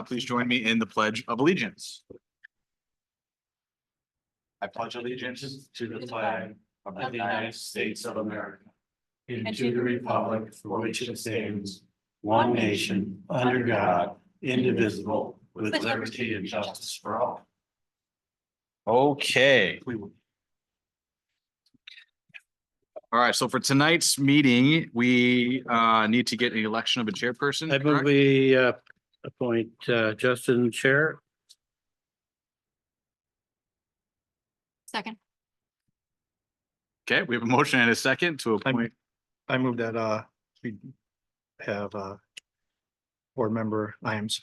Please join me in the Pledge of Allegiance. I pledge allegiance to the flag of the United States of America and to the republic for which it stands, one nation, under God, indivisible, with liberty and justice for all. Okay. All right, so for tonight's meeting, we need to get an election of a chairperson. I move we appoint Justen chair. Second. Okay, we have a motion and a second to appoint. I move that we have board member Imes.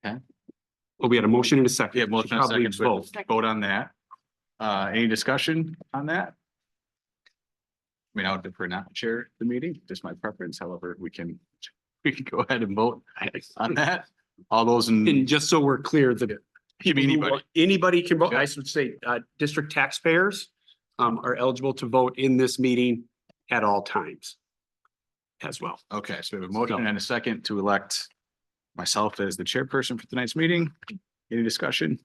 Well, we had a motion and a second. We have motion and a Probably second, so vote. vote on that. Any discussion on that? I mean, I would prefer not to chair the meeting, just my preference. However, we can go ahead and vote on that. All those in, And just so we're clear, the anybody can vote. Yeah. I should say, district taxpayers are eligible to vote in this meeting at all times as well. okay, so we have a motion and a second to elect myself as the chairperson for tonight's meeting. Any discussion?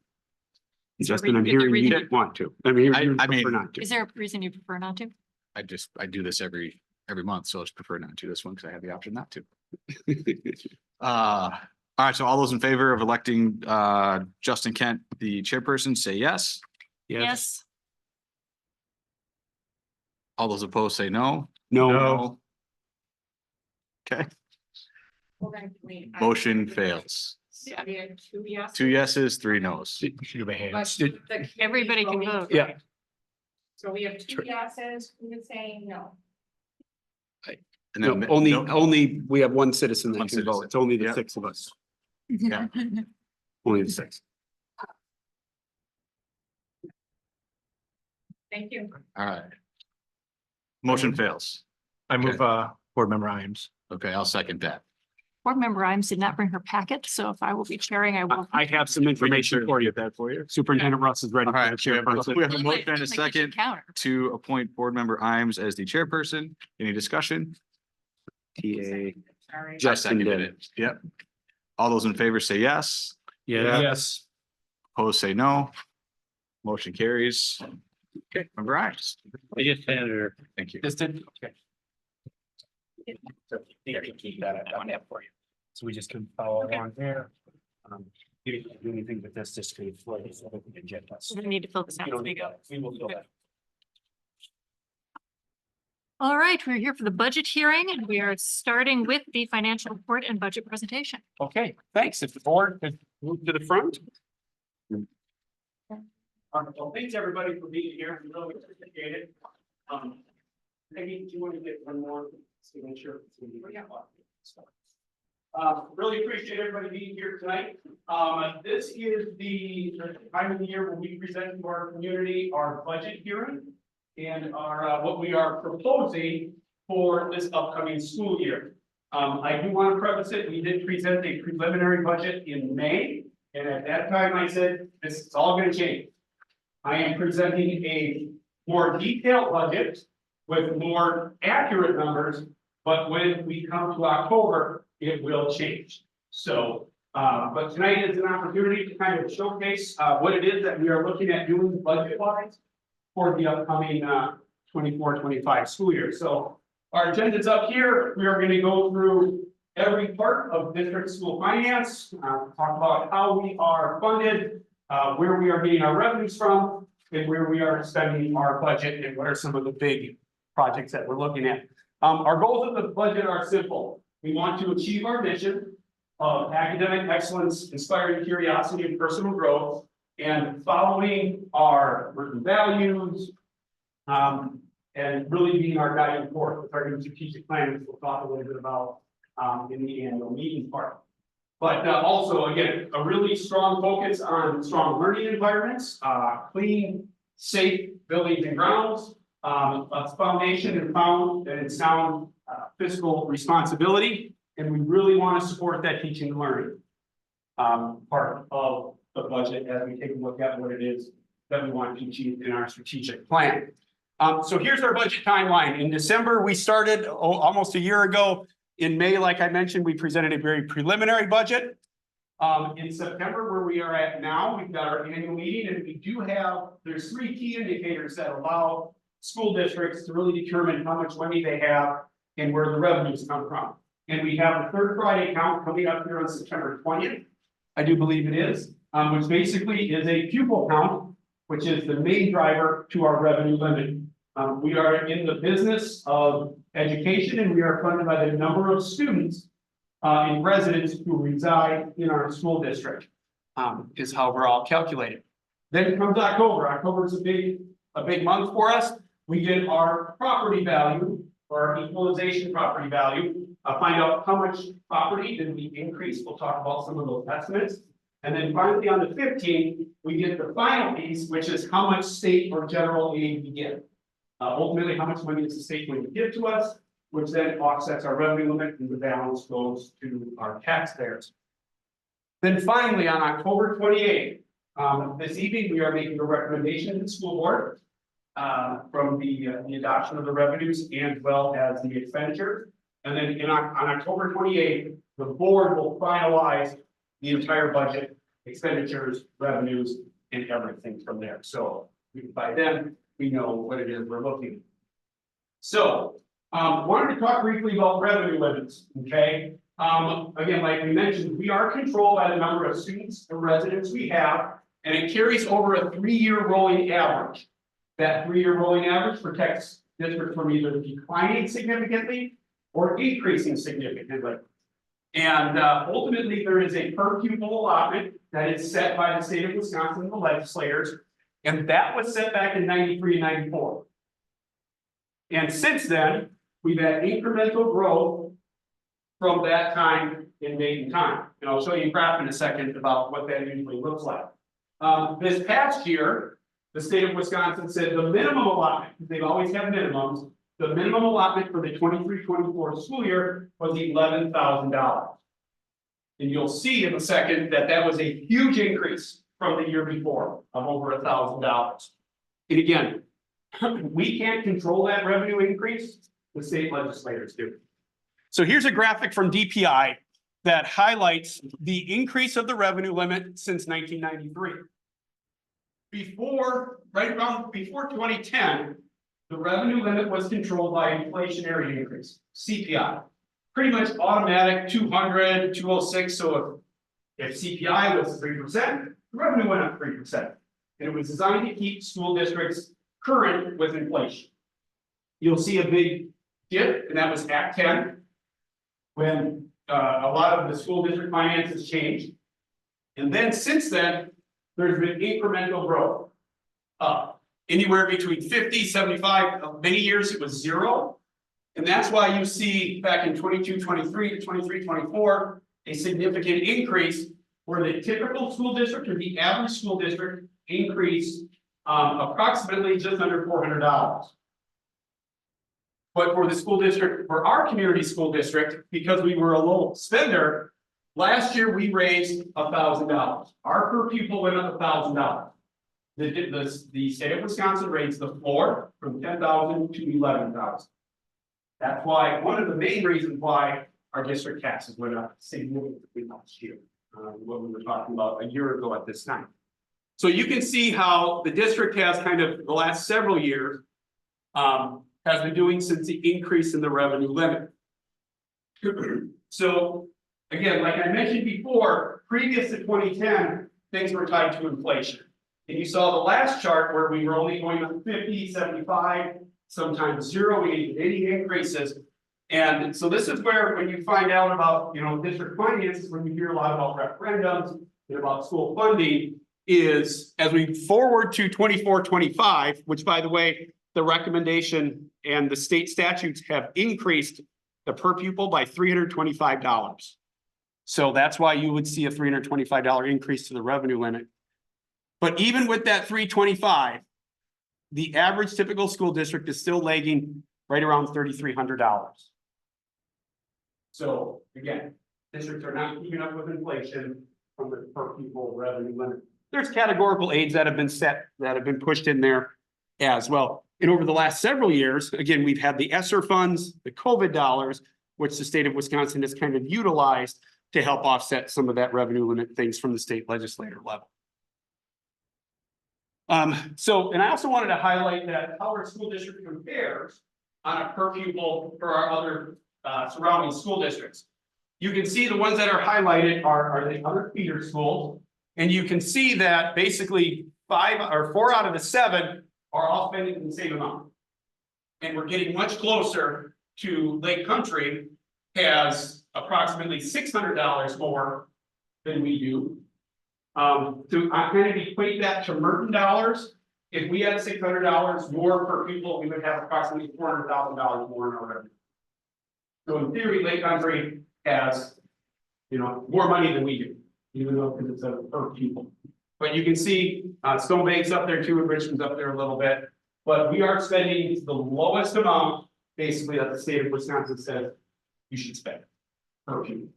Justin, I'm Is there hearing you reason- didn't want to. I'm hearing you I mean- prefer not to. Is there a reason you prefer not to? I do this every month, so I just prefer not to this one because I have the option not to. All right, so all those in favor of electing Justen Kent, the chairperson, say yes. Yes. All those opposed say no. No, Okay, motion fails. Two yeses, three no's. Should have a hand. Everybody can vote. yeah, So we have two yeses, who's saying no? And no, then only, we have one citizen One that can vote. citizen. It's only the Yeah. 6 of us, Yeah. only the 6. Thank you. All right. Motion fails. I move board member Imes. Okay, I'll second that. Board member Imes did not bring her packet, so if I will be chairing, I will. I have some information for you. That for you. Superintendent Russ is ready All for the right, we have chairperson. we have a Really motion and a like kitchen second counter. to appoint board member Imes as the chairperson. Any discussion? TA. Sorry. I Justin seconded did. it. Yep. All those in favor say yes. Yes. Opposed say no. Motion carries. Okay, member Imes. I just handed her. Thank you. Just did. Okay. So you can keep that. I want that for you. So we just can follow along there. You don't do anything with this, just to flow it so that we can get us. We need to fill this out. You don't as we need go. that. We will fill that. All right, we're here for the budget hearing and we are starting with the financial report and budget presentation. Okay, thanks. If the board could move to the front. Well, thanks everybody for being here. We really appreciate it. Maybe do you want to get one more signature? Really appreciate everybody being here tonight. This is the time of the year when we present to our community our budget hearing and our what we are proposing for this upcoming school year. I do want to preface it. We did present a preliminary budget in May, and at that time I said, this is all going to change. I am presenting a more detailed budget with more accurate numbers, but when we come to October, it will change. So, but tonight is an opportunity to kind of showcase what it is that we are looking at doing budget-wise for the upcoming 24-25 school year. So our agenda's up here. We are going to go through every part of district school finance, talk about how we are funded, where we are getting our revenues from, and where we are spending our budget, and what are some of the big projects that we're looking at. Our goals of the budget are simple. We want to achieve our mission of academic excellence, inspiring curiosity and personal growth, and following our written values, and really being our guiding force with our new strategic plan, which we'll talk a little bit about in the annual meeting part. But also, again, a really strong focus on strong learning environments, clean, safe buildings and grounds, a foundation and sound fiscal responsibility. And we really want to support that teaching and learning part of the budget as we take a look at what it is that we want to achieve in our strategic plan. So here's our budget timeline. In December, we started almost a year ago. In May, like I mentioned, we presented a very preliminary budget. In September, where we are at now, we've got our annual meeting, and we do have, there's 3 key indicators that allow school districts to really determine how much money they have and where the revenues come from. And we have the third Friday count coming up here on September 20th. I do believe it is, which basically is a pupil count, which is the main driver to our revenue limit. We are in the business of education, and we are funded by the number of students and residents who reside in our school district, is how we're all calculated. Then comes October. October is a big month for us. We get our property value, or our equalization property value, find out how much property did we increase. We'll talk about some of those estimates. And then finally on the 15th, we get the final piece, which is how much state or general aid we get. Ultimately, how much money is the state going to give to us, which then offsets our revenue limit, and the balance goes to our taxpayers. Then finally, on October 28th, this evening, we are making a recommendation to the school board from the adoption of the revenues as well as the expenditure. And then on October 28th, the board will finalize the entire budget, expenditures, revenues, and everything from there. So by then, we know what it is we're looking at. So, wanted to talk briefly about revenue limits, okay? Again, like we mentioned, we are controlled by the number of students and residents we have, and it carries over a 3-year rolling average. That 3-year rolling average protects districts from either declining significantly or increasing significantly. And ultimately, there is a per pupil allotment that is set by the state of Wisconsin, the legislators, and that was set back in 93 and 94. And since then, we've had incremental growth from that time in date and time. And I'll show you a graph in a second about what that usually looks like. This past year, the state of Wisconsin said the minimum allotment, they've always had minimums, the minimum allotment for the 23-24 school year was $11,000. And you'll see in a second that that was a huge increase from the year before of over $1,000. And again, we can't control that revenue increase, the state legislators do. So here's a graphic from DPI that highlights the increase of the revenue limit since 1993. Before 2010, the revenue limit was controlled by inflationary increase, CPI. Pretty much automatic 200, 206. So if CPI was 3%, the revenue went up 3%. And it was designed to keep school districts current with inflation. You'll see a big dip, and that was Act 10, when a lot of the school district finances changed. And then since then, there's been incremental growth. Anywhere between 50, 75, many years it was 0. And that's why you see back in 22, 23 to 23, 24, a significant increase where the typical school district or the average school district increased approximately just under $400. But for the school district, for our community school district, because we were a low spender, last year we raised $1,000. Our per pupil went up $1,000. The state of Wisconsin raised the floor from $10,000 to $11,000. That's why, one of the main reasons why our district taxes went up significantly last year, what we were talking about a year ago at this time. So you can see how the district has kind of the last several years has been doing since the increase in the revenue limit. So again, like I mentioned before, previous to 2010, things were tied to inflation. And you saw the last chart where we were only going up 50, 75, sometimes 0, we didn't get any increases. And so this is where, when you find out about, district finances, when you hear a lot about referendums and about school funding, is as we forward to 24-25, which by the way, the recommendation and the state statutes have increased the per pupil by $325. So that's why you would see a $325 increase to the revenue limit. But even with that $325, the average typical school district is still lagging right around $3,300. So again, districts are not keeping up with inflation. from the per pupil revenue limit. There's categorical aids that have been set, that have been pushed in there as well. And over the last several years, again, we've had the ESSER funds, the COVID dollars, which the state of Wisconsin has kind of utilized to help offset some of that revenue limit things from the state legislator level. And I also wanted to highlight that how our school district compares on a per pupil for our other surrounding school districts. You can see the ones that are highlighted are the other feeder schools. And you can see that basically 4 out of the 7 are all spending the same amount. And we're getting much closer to Lake Country has approximately $600 more than we do. To kind of equate that to Merton dollars, if we had $600 more per pupil, we would have approximately $400,000 more in our revenue. So in theory, Lake Country has, more money than we do, even though because it's a per pupil. But you can see Stone Bank's up there too, and Richmond's up there a little bit. But we are spending the lowest amount, basically, that the state of Wisconsin says you should spend per pupil.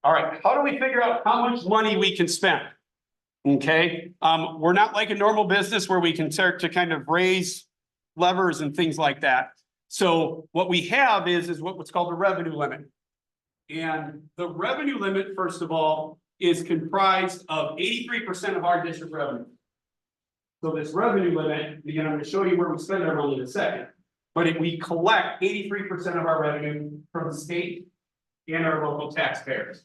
All right, how do we figure out how much money we can spend? Okay, we're not like a normal business where we can start to kind of raise levers and things like that. So what we have is what's called the revenue limit. And the revenue limit, first of all, is comprised of 83% of our district revenue. So this revenue limit, again, I'm going to show you where we spend our money in a second, but we collect 83% of our revenue from the state and our local taxpayers.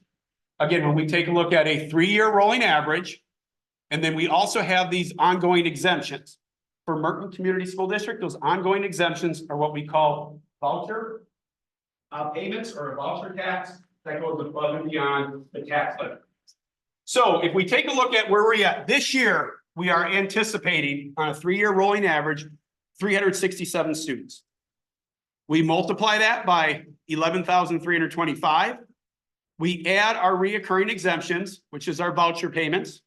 Again, when we take a look at a 3-year rolling average, and then we also have these ongoing exemptions. For Merton Community School District, those ongoing exemptions are what we call voucher payments or a voucher tax that goes above and beyond the tax limit. So if we take a look at where we're at this year, we are anticipating on a 3-year rolling average, 367 students. We multiply that by 11,325. We add our reoccurring exemptions, which is our voucher payments.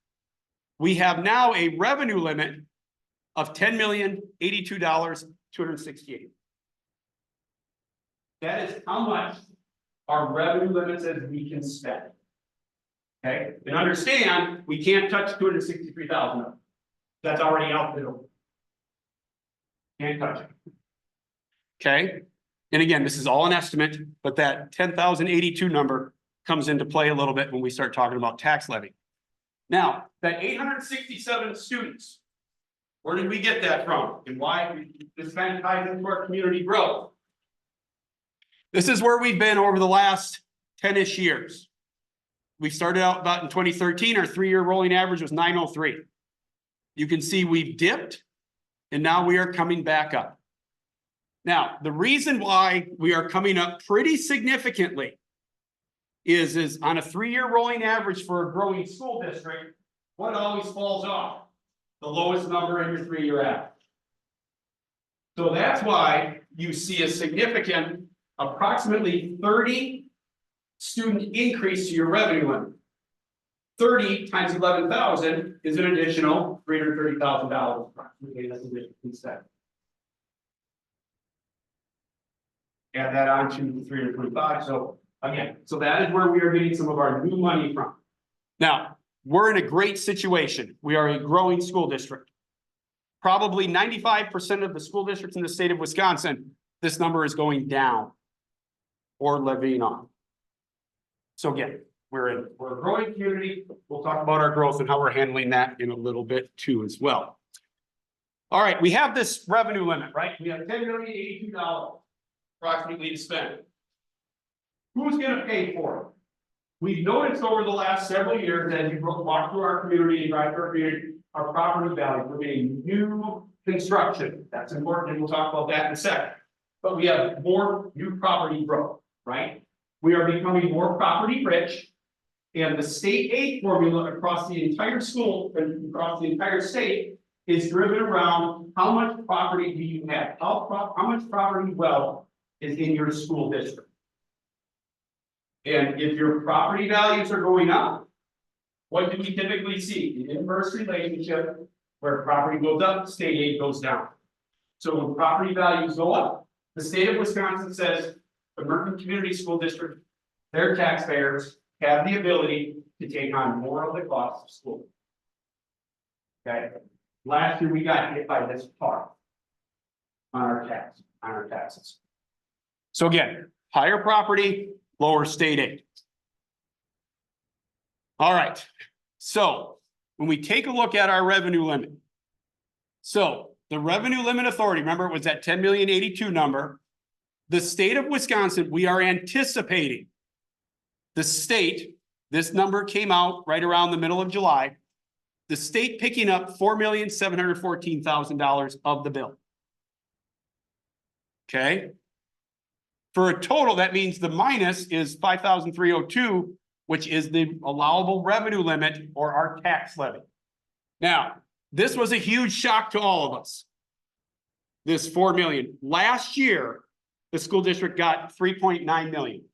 We have now a revenue limit of $10,082,268. That is how much our revenue limit says we can spend. Okay, and understand, we can't touch 263,000 of it. That's already out the door. Can't touch it. Okay, and again, this is all an estimate, but that 10,082 number comes into play a little bit when we start talking about tax levy. Now, that 867 students, where did we get that from? And why this kind of ties into our community growth? This is where we've been over the last 10-ish years. We started out about in 2013, our 3-year rolling average was 903. You can see we've dipped, and now we are coming back up. Now, the reason why we are coming up pretty significantly is on a 3-year rolling average for a growing school district, what always falls off? The lowest number in your 3-year average. So that's why you see a significant, approximately 30 student increase to your revenue limit. 30 times 11,000 is an additional $330,000 approximately. That's additional instead. Add that on to the 325. So again, so that is where we are getting some of our new money from. Now, we're in a great situation. We are a growing school district. Probably 95% of the school districts in the state of Wisconsin, this number is going down or levying on. So again, we're a growing community. We'll talk about our growth and how we're handling that in a little bit too as well. All right, we have this revenue limit, right? We have $10,082 approximately to spend. Who's going to pay for it? We've noticed over the last several years as you walk through our community and drive through our community, our property values, we're getting new construction. That's important, and we'll talk about that in a second. But we have more new property growth, right? We are becoming more property rich, and the state aid formula across the entire school and across the entire state is driven around how much property do you have? How much property wealth is in your school district? And if your property values are going up, what do we typically see? An inverse relationship where property goes up, state aid goes down. So when property values go up, the state of Wisconsin says the Merton Community School District, their taxpayers have the ability to take on more of the cost of school. Okay, last year we got hit by this part on our taxes. So again, higher property, lower state aid. All right, so when we take a look at our revenue limit. So the revenue limit authority, remember it was that 10,082,000 number. The state of Wisconsin, we are anticipating the state, this number came out right around the middle of July. The state picking up $4,714,000 of the bill. Okay. For a total, that means the minus is 5,302, which is the allowable revenue limit or our tax levy. Now, this was a huge shock to all of us. This 4 million. Last year, the school district got 3.9 million.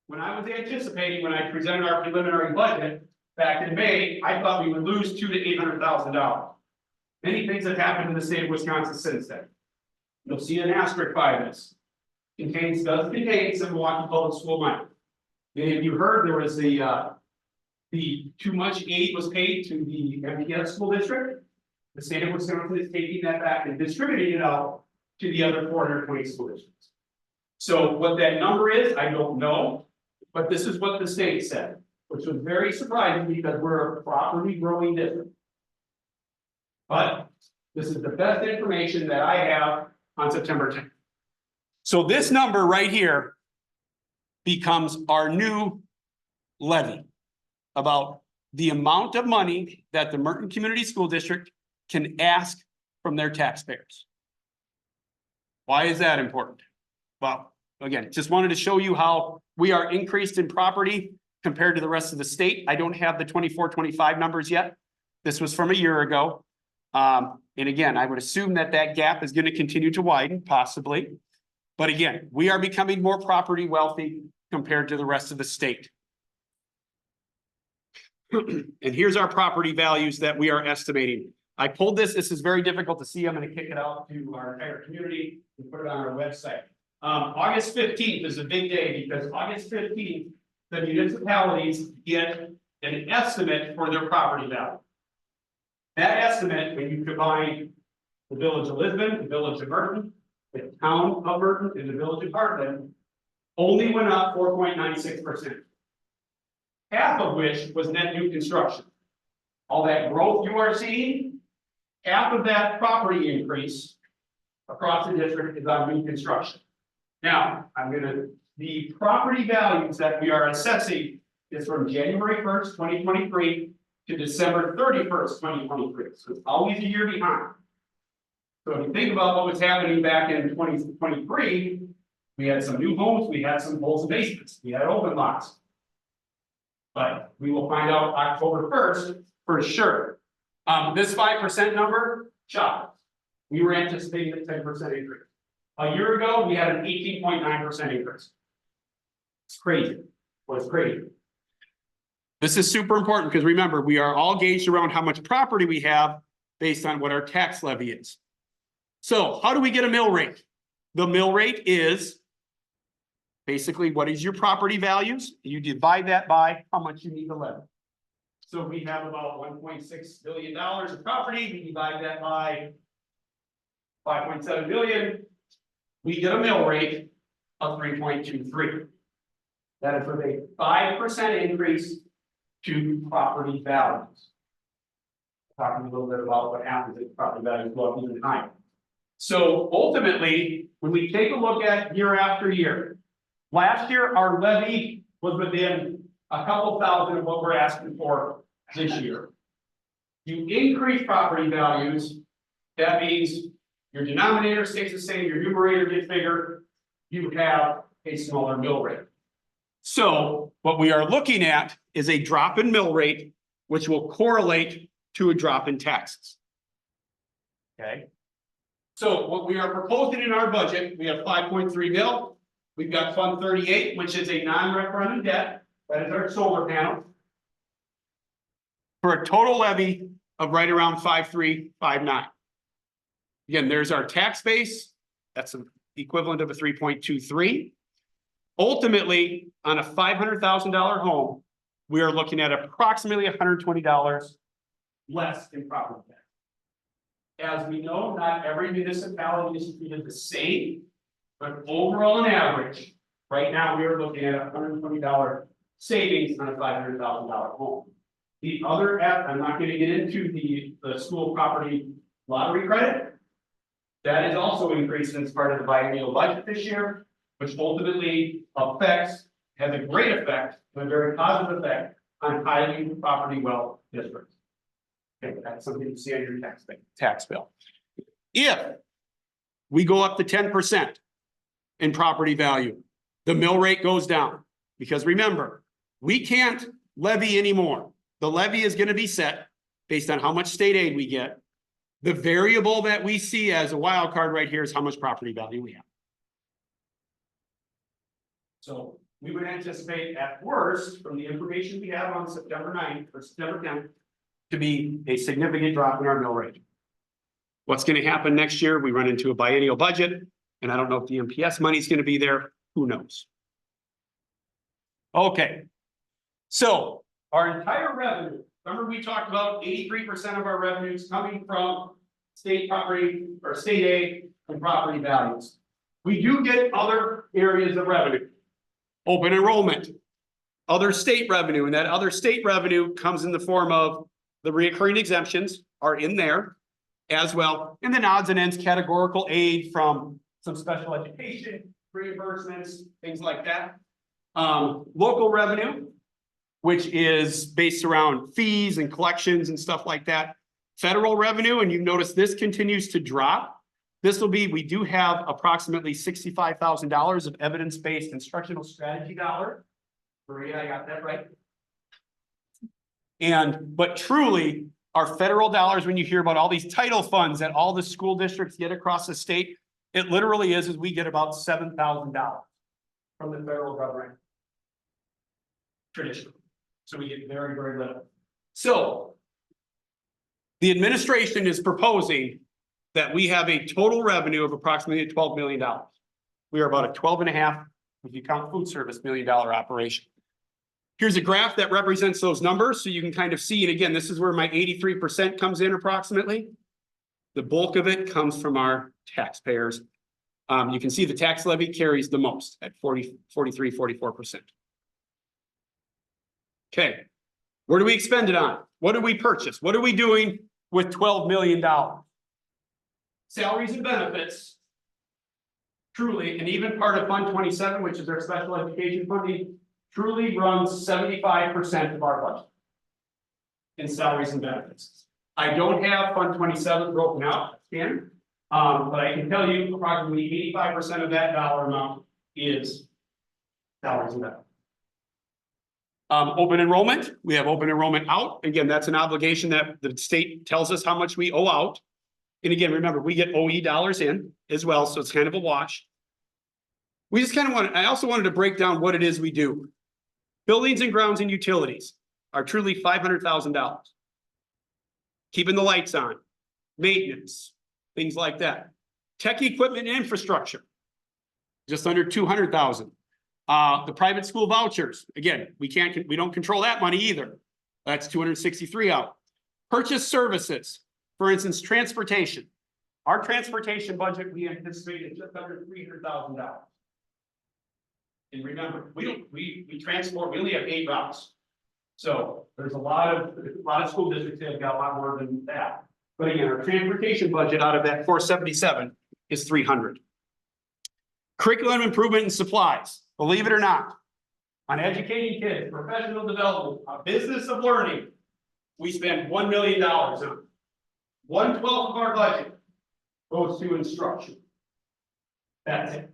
When I was anticipating, when I presented our preliminary budget back in May, I thought we would lose $200,000 to $800,000. Many things have happened in the state of Wisconsin since then. You'll see an asterisk by this. Does contain some Milwaukee Public School money. Many of you heard there was the too much aid was paid to the MCSD school district. The state of Wisconsin is taking that back and distributing it out to the other 420 school districts. So what that number is, I don't know, but this is what the state said, which was very surprising because we're a properly growing district. But this is the best information that I have on September 10th. So this number right here becomes our new levy about the amount of money that the Merton Community School District can ask from their taxpayers. Why is that important? Well, again, just wanted to show you how we are increased in property compared to the rest of the state. I don't have the 24-25 numbers yet. This was from a year ago. And again, I would assume that that gap is going to continue to widen, possibly. But again, we are becoming more property wealthy compared to the rest of the state. And here's our property values that we are estimating. I pulled this. This is very difficult to see. I'm going to kick it out to our entire community and put it on our website. August 15th is a big day because August 15th, the municipalities get an estimate for their property value. That estimate, when you combine the village of Lisbon, the village of Merton, the town of Merton, and the village of Heartland, only went up 4.96%. Half of which was net new construction. All that growth you are seeing, half of that property increase across the district is on new construction. Now, the property values that we are assessing is from January 1st, 2023 to December 31st, 2023. So it's always a year behind. So if you think about what was happening back in 2023, we had some new homes, we had some holes and basements, we had open lots. But we will find out October 1st for sure. This 5% number, shocked. We were anticipating a 10% increase. A year ago, we had an 18.9% increase. It's crazy. Well, it's crazy. This is super important because remember, we are all gauged around how much property we have based on what our tax levy is. So how do we get a mill rate? The mill rate is basically what is your property values? You divide that by how much you need to levy. So we have about $1.6 billion of property. We divide that by 5.7 billion. We get a mill rate of 3.23. That is with a 5% increase to property values. Talking a little bit about what happens if property values go up even higher. So ultimately, when we take a look at year after year, last year our levy was within a couple thousand of what we're asking for this year. You increase property values, that means your denominator stays the same, your numerator gets bigger, you have a smaller mill rate. So what we are looking at is a drop in mill rate, which will correlate to a drop in taxes. Okay. So what we are proposing in our budget, we have 5.3 mil. We've got Fund 38, which is a non-referendum debt. That is our solar panel. For a total levy of right around 5.359. Again, there's our tax base. That's the equivalent of a 3.23. Ultimately, on a $500,000 home, we are looking at approximately $120 less in property tax. As we know, not every municipality is treated the same, but overall on average, right now, we are looking at $120 savings on a $500,000 home. The other app, I'm not gonna get into the school property lottery credit. That is also increasing as part of the biennial budget this year, which ultimately has a great effect, and a very positive effect on highly property wealth districts. Okay, that's something you see on your tax bill. If we go up to 10% in property value, the mill rate goes down. Because remember, we can't levy anymore. The levy is going to be set based on how much state aid we get. The variable that we see as a wild card right here is how much property value we have. So we would anticipate at worst, from the information we have on September 9th or September 10th, to be a significant drop in our mill rate. What's going to happen next year? We run into a biennial budget, and I don't know if the MPS money is going to be there. Who knows? Okay. So our entire revenue, remember we talked about 83% of our revenues coming from state property or state aid and property values. We do get other areas of revenue. Open enrollment, other state revenue, and that other state revenue comes in the form of the recurring exemptions are in there as well. And then odds and ends categorical aid from some special education, reimbursements, things like that. Local revenue, which is based around fees and collections and stuff like that. Federal revenue, and you notice this continues to drop. This will be, we do have approximately $65,000 of evidence-based instructional strategy dollar. Maria, I got that right? But truly, our federal dollars, when you hear about all these title funds that all the school districts get across the state, it literally is we get about $7,000 from the federal government. Traditionally. So we get very, very little. So the administration is proposing that we have a total revenue of approximately $12 million. We are about a 12.5, if you count food service, $1 million operation. Here's a graph that represents those numbers so you can kind of see, and again, this is where my 83% comes in approximately. The bulk of it comes from our taxpayers. You can see the tax levy carries the most at 44%. Okay, where do we expend it on? What do we purchase? What are we doing with $12 million? Salaries and benefits, truly, and even part of Fund 27, which is our special education funding, truly runs 75% of our budget in salaries and benefits. I don't have Fund 27 broken out, Stan, but I can tell you approximately 85% of that dollar amount is salaries and benefits. Open enrollment, we have open enrollment out. Again, that's an obligation that the state tells us how much we owe out. And again, remember, we get OE dollars in as well, so it's kind of a wash. We just kind of I also wanted to break down what it is we do. Buildings and grounds and utilities are truly $500,000. Keeping the lights on, maintenance, things like that. Tech equipment and infrastructure, just under $200,000. The private school vouchers, again, we don't control that money either. That's $263,000 out. Purchase services, for instance, transportation. Our transportation budget, we anticipated just under $300,000. And remember, we transport, we only have 8 routes. So there's a lot of school districts that have got a lot more than that. But again, our transportation budget out of that 477 is $300,000. Curriculum improvement and supplies, believe it or not, on educating kids, professional development, a business of learning, we spend $1 million on. 1/12 of our budget goes to instruction. That's it.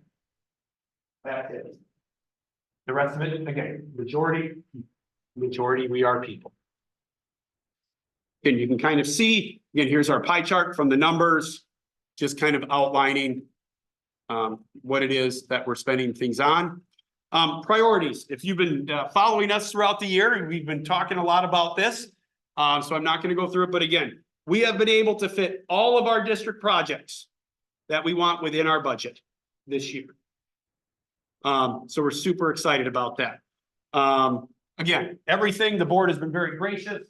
That's it. The rest of it, again, majority, we are people. And you can kind of see, again, here's our pie chart from the numbers, just kind of outlining what it is that we're spending things on. Priorities, if you've been following us throughout the year, and we've been talking a lot about this, so I'm not going to go through it, but again, we have been able to fit all of our district projects that we want within our budget this year. So we're super excited about that. Again, everything, the board has been very gracious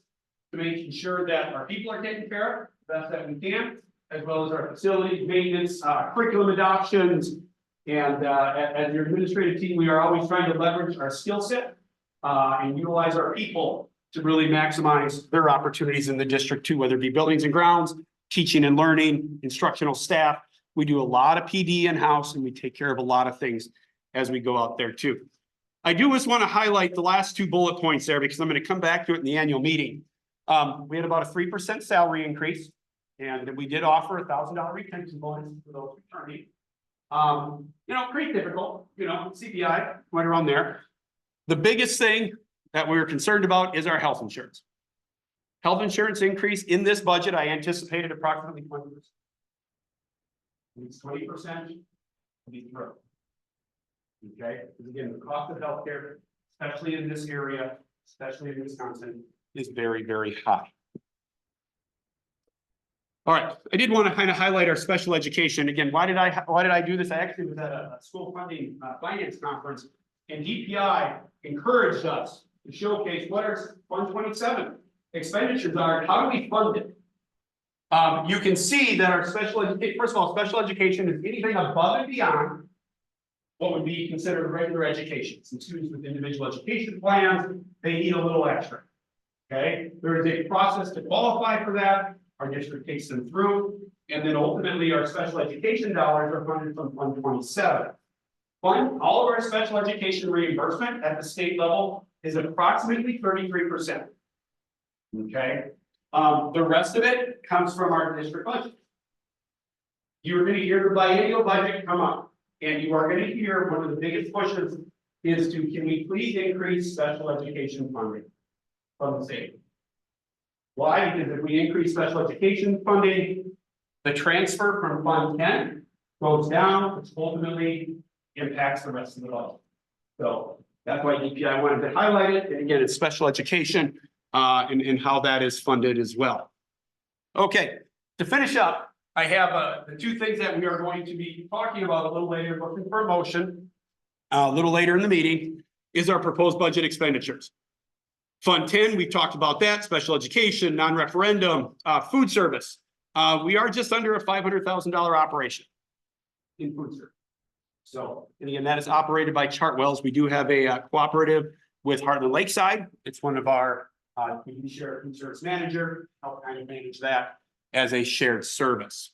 to making sure that our people are taken care of the best that we can, as well as our facilities, maintenance, curriculum adoptions. And as your administrative team, we are always trying to leverage our skill set and utilize our people to really maximize their opportunities in the district too, whether it be buildings and grounds, teaching and learning, instructional staff. We do a lot of PD in-house and we take care of a lot of things as we go out there too. I do just want to highlight the last two bullet points there because I'm going to come back to it in the annual meeting. We had about a 3% salary increase and we did offer $1,000 retention bonus for those returning. Pretty typical, CPI, right around there. The biggest thing that we were concerned about is our health insurance. Health insurance increase in this budget, I anticipated approximately 20%. It's 20% to be through. Okay, because again, the cost of healthcare, especially in this area, especially in Wisconsin, is very, very high. All right, I did want to kind of highlight our special education. Again, why did I do this? I actually was at a school funding finance conference, and DPI encouraged us to showcase what our Fund 27 expenditures are and how do we fund it. You can see that our special education, first of all, special education is anything above and beyond what would be considered regular education. Some students with individual education plans, they need a little extra. Okay, there is a process to qualify for that. Our district takes them through, and then ultimately our special education dollars are funded from Fund 27. All of our special education reimbursement at the state level is approximately 33%. Okay, the rest of it comes from our district budget. You're going to hear the biennial budget come up, and you are going to hear one of the biggest pushes is to, can we please increase special education funding from the state? Why? Because if we increase special education funding, the transfer from Fund 10 goes down, which ultimately impacts the rest of the budget. So that's why DPI wanted to highlight it. And again, it's special education and how that is funded as well. Okay, to finish up, I have the two things that we are going to be talking about a little later, looking for a motion a little later in the meeting, is our proposed budget expenditures. Fund 10, we've talked about that, special education, non-referendum, food service. We are just under a $500,000 operation in food service. So, and again, that is operated by Chartwells. We do have a cooperative with Heartland Lakeside. It's one of our, we share food service manager, help kind of manage that as a shared service.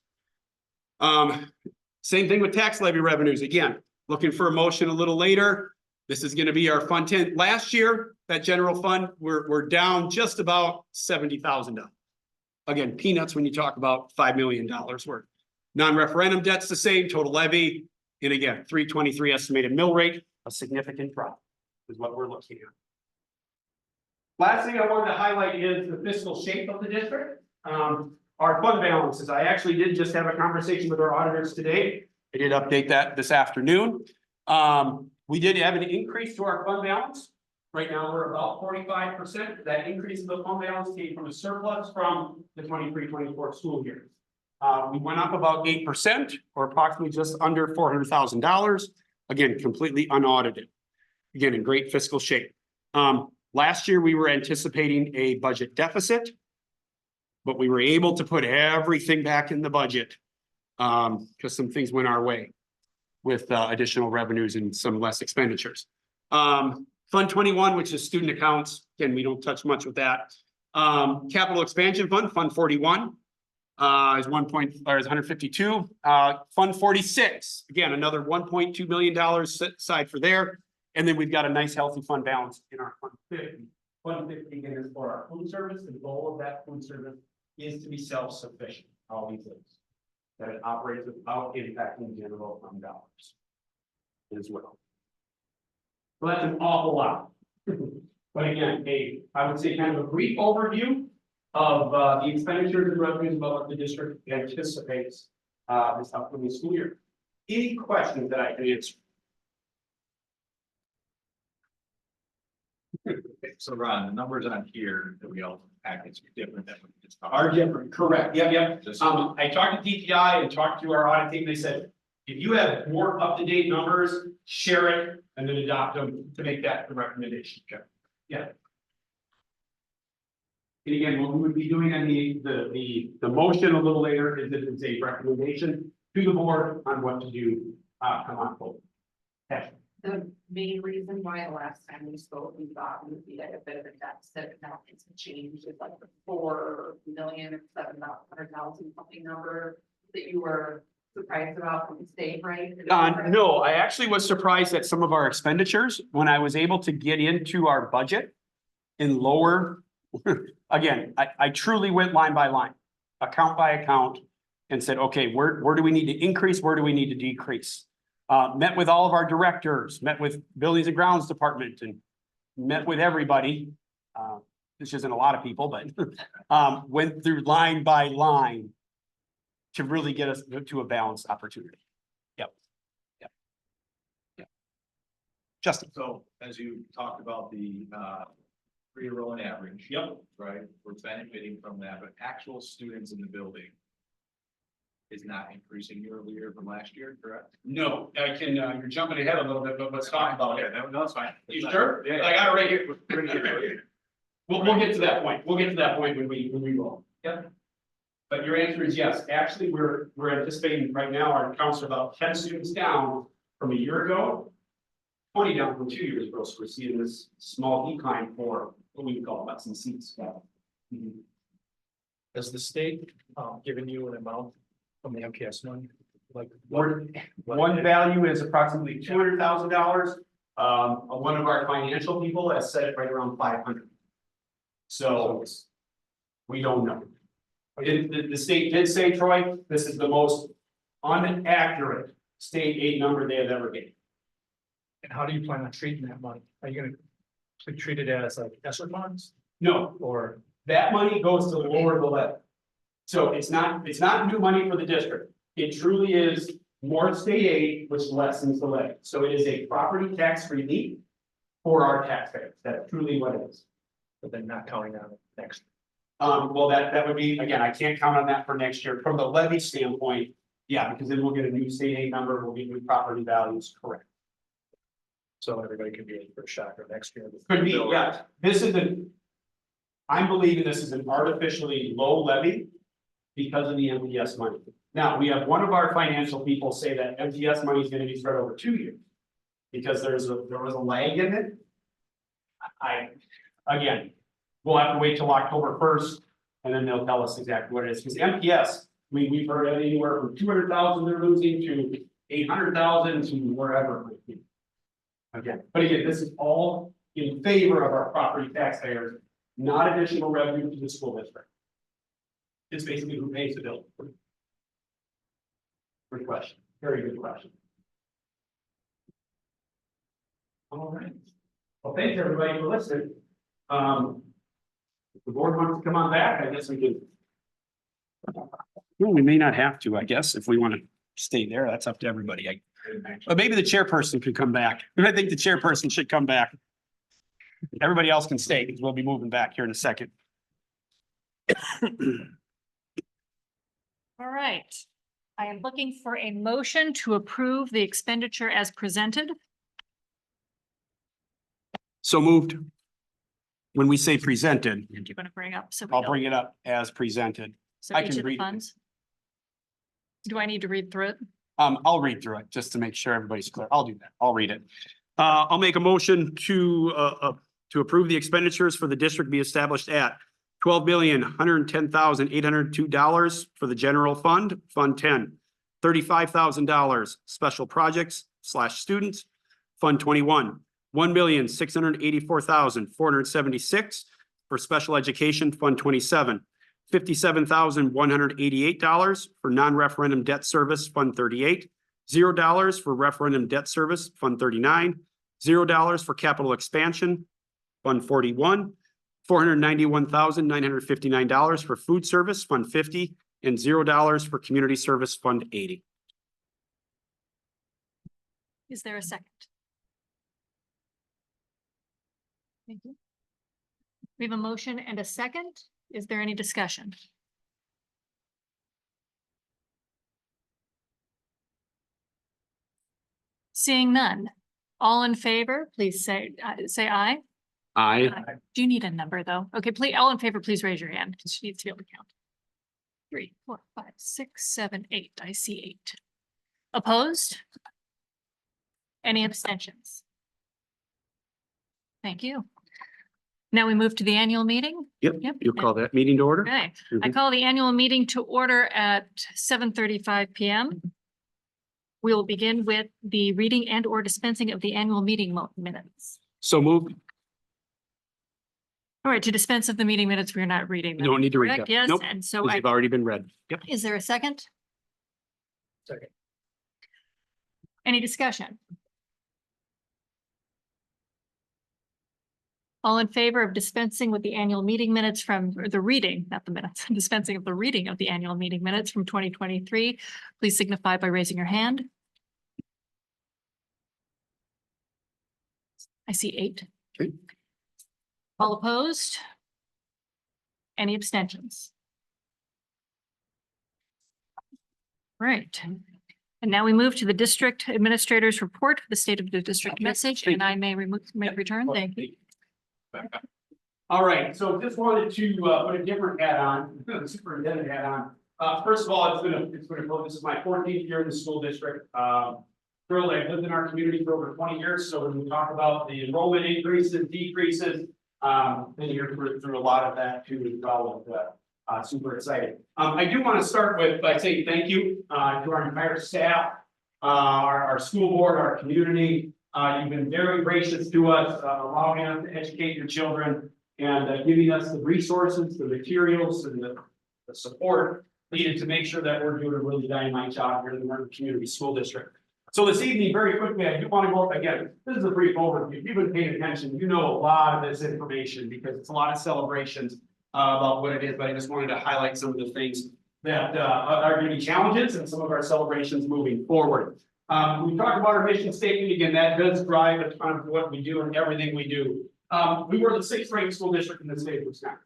Same thing with tax levy revenues. Again, looking for a motion a little later. This is going to be our Fund 10. Last year, that general fund, we're down just about $70,000. Again, peanuts when you talk about $5 million worth. Non-referendum debt's the same, total levy. And again, 323 estimated mill rate, a significant drop is what we're looking at. Last thing I wanted to highlight is the fiscal shape of the district. Our fund balances. I actually did just have a conversation with our auditors today. I did update that this afternoon. We did have an increase to our fund balance. Right now, we're about 45%. That increase in the fund balance came from a surplus from the 23-24 school year. We went up about 8%, or approximately just under $400,000. Again, completely unaudited. Again, in great fiscal shape. Last year, we were anticipating a budget deficit, but we were able to put everything back in the budget because some things went our way with additional revenues and some less expenditures. Fund 21, which is student accounts. Again, we don't touch much with that. Capital expansion fund, Fund 41 is 152. Fund 46, again, another $1.2 million set aside for there. And then we've got a nice healthy fund balance in our Fund 50. Fund 50 again is for our food service. The goal of that food service is to be self-sufficient, all these things. That it operates without impacting general fund dollars as well. So that's an awful lot. But again, I would say kind of a brief overview of the expenditures and revenues about what the district anticipates this upcoming school year. Any questions that I can answer? So Ron, the numbers on here that we all package are different than what we just talked Are about. different, correct. Yep. Just- I talked to DPI and talked to our audit team. They said, If you have more up-to-date numbers, share it and then adopt them to make that the recommendation. Okay. Yeah. And again, what we would be doing in the motion a little later is that it's a recommendation to the board on what to do, come on forward. Okay. The main reason why last time we spoke, we thought we would be at a bit of a deficit, now it's changed, it's like the 4,000,000 or 700,000 something number that you were surprised about from the state, right? No, I actually was surprised at some of our expenditures when I was able to get into our budget and lower. Again, I truly went line by line, account by account, and said, okay, where do we need to increase? Where do we need to decrease? Met with all of our directors, met with Buildings and Grounds Department and met with everybody. This isn't a lot of people, but went through line by line to really get us to a balanced opportunity. Yep. Justin. So as you talked about the three-year rolling average. Yep. Right, we're benefiting from that, but actual students in the building is not increasing year over year from last year, correct? No, I can, you're jumping ahead a little bit, but let's talk about it. No, that's fine. You sure? Yeah. I got it right here. Right here. We'll get to that point. We'll get to that point when we roll. Yep. But your answer is yes. Actually, we're anticipating right now, our counts are about 10 students down from a year ago. 20 down from 2 years ago. So we're seeing this small decline for what we call butts and seats. Mhm. Has the state, given you an amount from the MCS money? Like, One value is approximately $200,000. One of our financial people has set it right around 500. So we don't know. The state did say, Troy, this is the most inaccurate state aid number they have ever given. and how do you plan on treating that money? Are you gonna treat it as like ESSER funds No, or? that money goes to lower the levy. So it's not new money for the district. It truly is more state aid, which lessens the levy. So it is a property tax relief for our taxpayers. That's truly what it is. But then not counting on it next. Well, that would be, again, I can't count on that for next year. From the levy standpoint, yeah, because then we'll get a new state aid number, we'll get new property values, correct. So everybody could be in for a shocker next year. Could be, yeah, this is I'm believing this is an artificially low levy because of the MTS money. Now, we have one of our financial people say that MTS money is gonna be spread over 2 years. Because there was a lag in it. Again, we'll have to wait till October 1st, and then they'll tell us exactly what it is, because MTS, we've heard anywhere from 200,000 they're losing to 800,000 to wherever it might be. Again, but again, this is all in favor of our property taxpayers, not additional revenue to the school district. It's basically who pays the bill. Good question, very good question. All right. Well, thanks everybody for listening. If the board wants to come on back, I guess we can. Well, we may not have to, I guess, if we want to stay there, that's up to everybody. But maybe the chairperson could come back. I think the chairperson should come back. Everybody else can stay because we'll be moving back here in a second. All right. I am looking for a motion to approve the expenditure as presented. So moved. When we say presented, And you're going to bring up, so we I'll know. bring it up as presented. So I each can of the read it. funds. Do I need to read through it? I'll read through it just to make sure everybody's clear. I'll do that. I'll read it. I'll make a motion to approve the expenditures for the district be established at $12,110,802 for the general fund, Fund 10. $35,000 special projects / students, Fund 21. $1,684,476 for special education, Fund 27. $57,188 for non-referendum debt service, Fund 38. $0 for referendum debt service, Fund 39. $0 for capital expansion, Fund 41. $491,959 for food service, Fund 50, and $0 for community service, Fund 80. Is there a second? Thank you. We have a motion and a second. Is there any discussion? Seeing none. All in favor, please say aye. Aye. Do you need a number though? Okay, please, all in favor, please raise your hand because she needs to be able to count. 3, 4, 5, 6, 7, 8. I see 8. Opposed? Any abstentions? Thank you. Now we move to the annual meeting. Yep, you call that meeting to order? Okay, I Mhm. call the annual meeting to order at 7:35 PM. We will begin with the reading and or dispensing of the annual meeting minutes. So moved. All right, to dispense of the meeting minutes, we're not reading You them. don't need to read Correct, that. yes, Nope, and so these have already been read. Yep. is there a second? Second. Any discussion? All in favor of dispensing with the annual meeting minutes from, or the reading, not the minutes, dispensing of the reading of the annual meeting minutes from 2023, please signify by raising your hand. I see 8. Okay. All opposed? Any abstentions? Right. And now we move to the district administrator's report, the state of the district message, and I may return. Thank you. All right, so just wanted to put a different hat on, the superintendent hat on. First of all, this is my 14th year in the school district. Thrilled, I've lived in our community for over 20 years, so when we talk about the enrollment increases, decreases, been here through a lot of that too as well. Super excited. I do want to start with by saying thank you to our entire staff, our school board, our community. You've been very gracious to us, allowing us to educate your children and giving us the resources, the materials, and the support needed to make sure that we're doing a really dynamite job here in the Merton Community School District. So this evening, very quickly, I do want to go again. This is a brief overview. If you've been paying attention, you know a lot of this information because it's a lot of celebrations about what it is. But I just wanted to highlight some of the things that are going to be challenges and some of our celebrations moving forward. We talked about our mission statement again. That does drive a ton of what we do and everything we do. We were the 6th ranked school district in the state of Wisconsin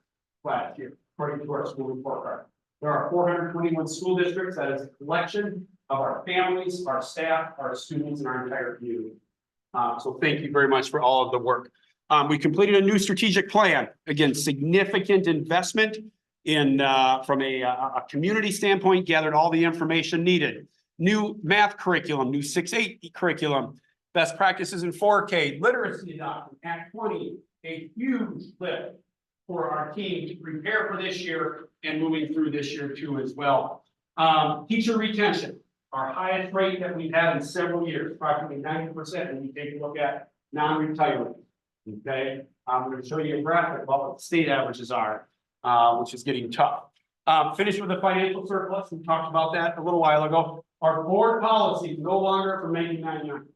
last year, according to our school report card. There are 421 school districts. That is a collection of our families, our staff, our students, and our entire community. So thank you very much for all of the work. We completed a new strategic plan. Again, significant investment in from a community standpoint, gathered all the information needed. New math curriculum, new 6-8 curriculum, best practices in 4K, literacy adoption, Act 20, a huge lift for our team to prepare for this year and moving through this year too as well. Teacher retention, our highest rate that we've had in several years, approximately 90% when we take a look at non-retirement. Okay, I'm going to show you a graphic about what the state averages are, which is getting tough. Finish with the financial surplus. We talked about that a little while ago. Our board policy is no longer from 1999.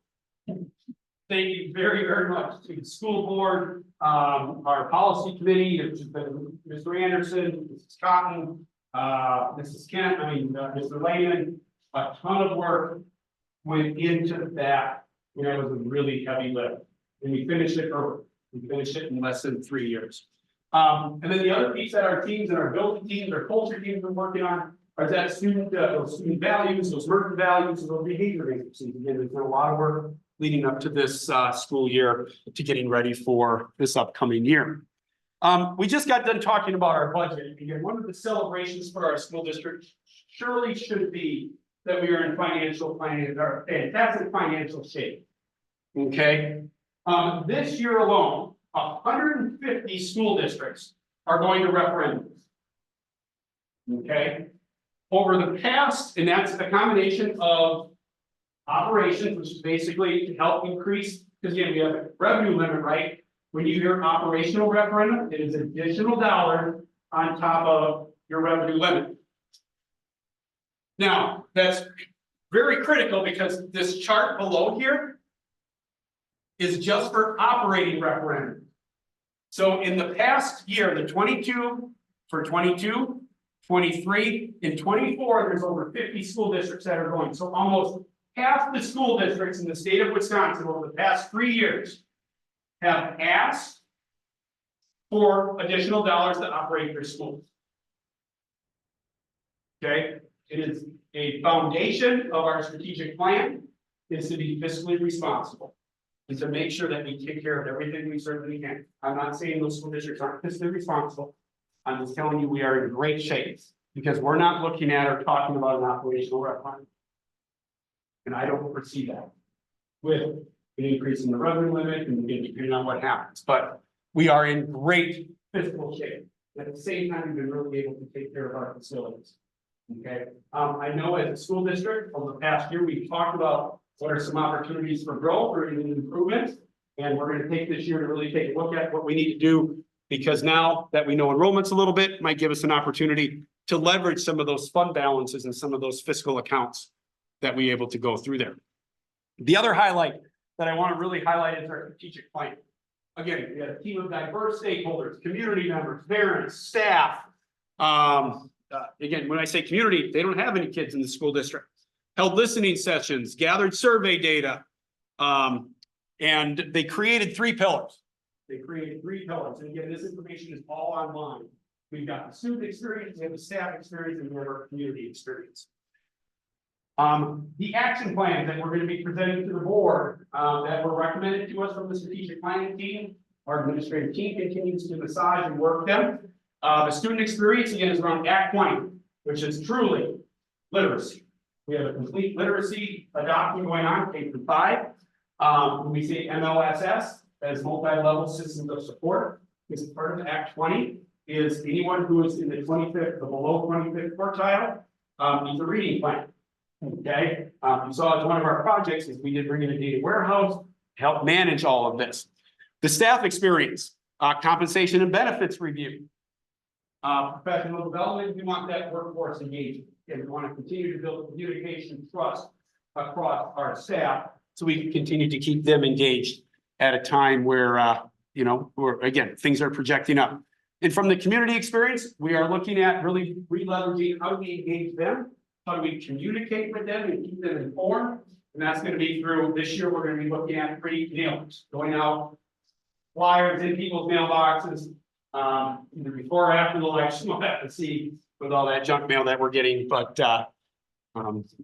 Thank you very, very much to the school board, our policy committee, which has been Mr. Andersen, Mrs. Cotton, Mrs. Kent, Mr. Lehman. A ton of work went into that. It was a really heavy lift. And we finished it early. We finished it in less than 3 years. And then the other piece that our teams and our building teams, our culture teams are working on are that those student values, those Merton values, and those behavior matrices. Again, there's been a lot of work leading up to this school year to getting ready for this upcoming year. We just got done talking about our budget. Again, one of the celebrations for our school district surely should be that we are in fantastic financial shape. Okay. This year alone, 150 school districts are going to referendums. Okay. Over the past, and that's a combination of operations, which is basically to help increase, because again, we have a revenue limit, right? When you hear operational referendum, it is additional dollars on top of your revenue limit. Now, that's very critical because this chart below here is just for operating referendum. So in the past year, the 22, 23, and 24, there's over 50 school districts that are going. So almost half the school districts in the state of Wisconsin over the past 3 years have asked for additional dollars to operate their schools. Okay, it is a foundation of our strategic plan. is to be fiscally responsible. And to make sure that we take care of everything we certainly can. I'm not saying those school districts aren't fiscally responsible. I'm just telling you, we are in great shape, because we're not looking at or talking about an operational requirement. And I don't foresee that with an increase in the revenue limit and depending on what happens, but we are in great fiscal shape. At the same time, we've been really able to take care of our facilities. Okay, I know as a school district, over the past year, we've talked about what are some opportunities for growth or even improvement. And we're gonna take this year to really take a look at what we need to do, because now that we know enrollment's a little bit, might give us an opportunity to leverage some of those fund balances and some of those fiscal accounts that we're able to go through there. The other highlight that I want to really highlight is our strategic plan. Again, we have a team of diverse stakeholders, community members, parents, staff. Again, when I say community, they don't have any kids in the school district. Held listening sessions, gathered survey data. And they created 3 pillars. They created 3 pillars. And again, this information is all online. We've got the student experience, we have the staff experience, and we have our community experience. The action plans that we're going to be presenting to the board, that were recommended to us from the strategic planning team, our administrative team continues to massage and work them. The student experience, again, is around Act 20, which is truly literacy. We have a complete literacy adoption going on, K-5. When we say MLSS, as multi-level systems of support, is part of Act 20, is anyone who is in the 25th, the below 25th quartile, needs a reading plan. Okay, you saw as one of our projects is we did bring in a data warehouse to help manage all of this. The staff experience, compensation and benefits review. Professional development, we want that workforce engagement. And we want to continue to build communication trust across our staff, so we can continue to keep them engaged at a time where, you know, where again, things are projecting up. And from the community experience, we are looking at really re-leveraging how do we engage them, how do we communicate with them and keep them informed. And that's going to be through this year, we're going to be looking at free mailers, going out flyers in people's mailboxes, either before or after the election. We'll have to see with all that junk mail that we're getting, but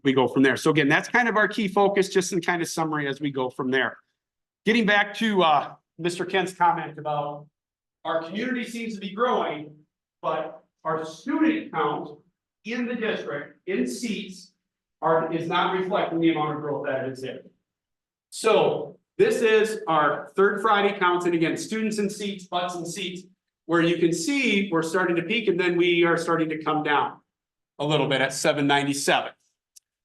we go from there. So again, that's kind of our key focus, just in kind of summary as we go from there. Getting back to Mr. Kent's comment about our community seems to be growing, but our student count in the district, in seats, is not reflecting the amount of growth that is there. So this is our third Friday counts, and again, students in seats, butts in seats, where you can see we're starting to peak and then we are starting to come down a little bit at 797.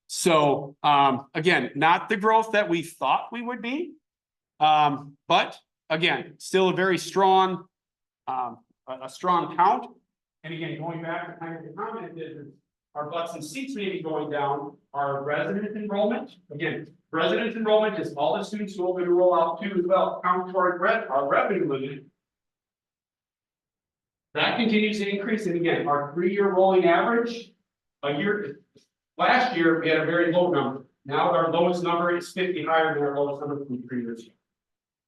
So again, not the growth that we thought we would be, but again, still a very strong, a strong count. And again, going back to kind of the comment is our butts and seats may be going down. Our resident enrollment, again, resident enrollment is all the students who will roll out to as well, count toward our revenue limit. That continues to increase. And again, our 3-year rolling average, last year we had a very low number. Now our lowest number is 50 higher than our lowest number from the previous year.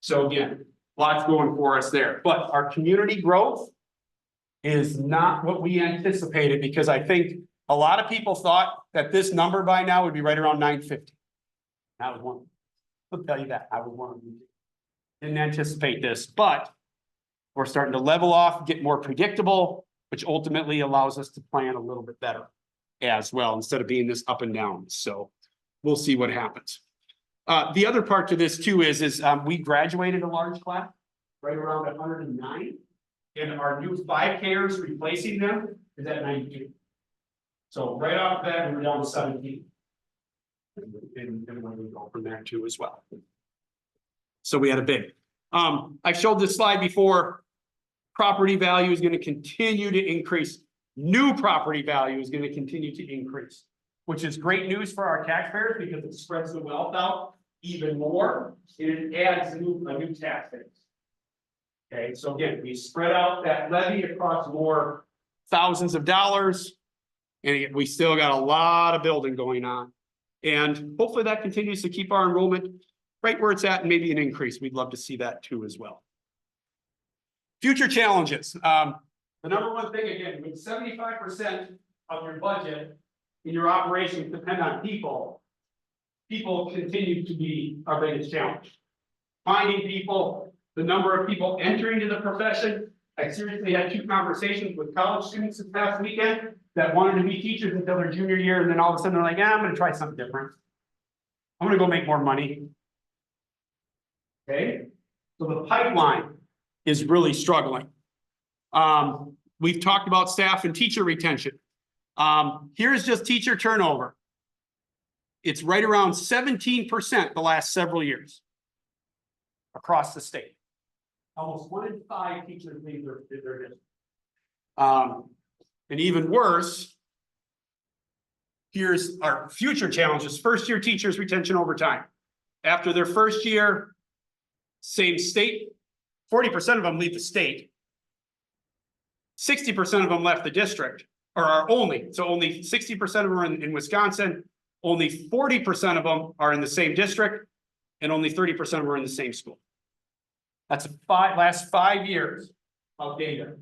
So again, lots going for us there. But our community growth is not what we anticipated, because I think a lot of people thought that this number by now would be right around 950. I was one. I'll tell you that. I was one of them. Didn't anticipate this, but we're starting to level off, get more predictable, which ultimately allows us to plan a little bit better as well, instead of being this up and down. So we'll see what happens. The other part to this too is we graduated a large class, right around 109, and our new 5Kers replacing them is at 92. So right off the bat, we were down to 17. And we go from there too as well. So we had a big. I showed this slide before. Property value is going to continue to increase. New property value is going to continue to increase, which is great news for our taxpayers because it spreads the wealth out even more. And it adds a new tax base. Okay, so again, we spread out that levy across more thousands of dollars, and we still got a lot of building going on. And hopefully that continues to keep our enrollment right where it's at, and maybe an increase. We'd love to see that too as well. Future challenges. The number one thing, again, with 75% of your budget in your operations depend on people, people continue to be our biggest challenge. Finding people, the number of people entering to the profession. I seriously had 2 conversations with college students this past weekend that wanted to be teachers until their junior year, and then all of a sudden they're like, I'm gonna try something different. I'm gonna go make more money. Okay, so the pipeline is really struggling. We've talked about staff and teacher retention. Here's just teacher turnover. It's right around 17% the last several years across the state. Almost 1 in 5 teachers leave their district. And even worse, here's our future challenges. First year teachers retention over time. After their first year, same state, 40% of them leave the state. 60% of them left the district, or are only 60% of them are in Wisconsin. Only 40% of them are in the same district, and only 30% of them are in the same school. That's last 5 years of data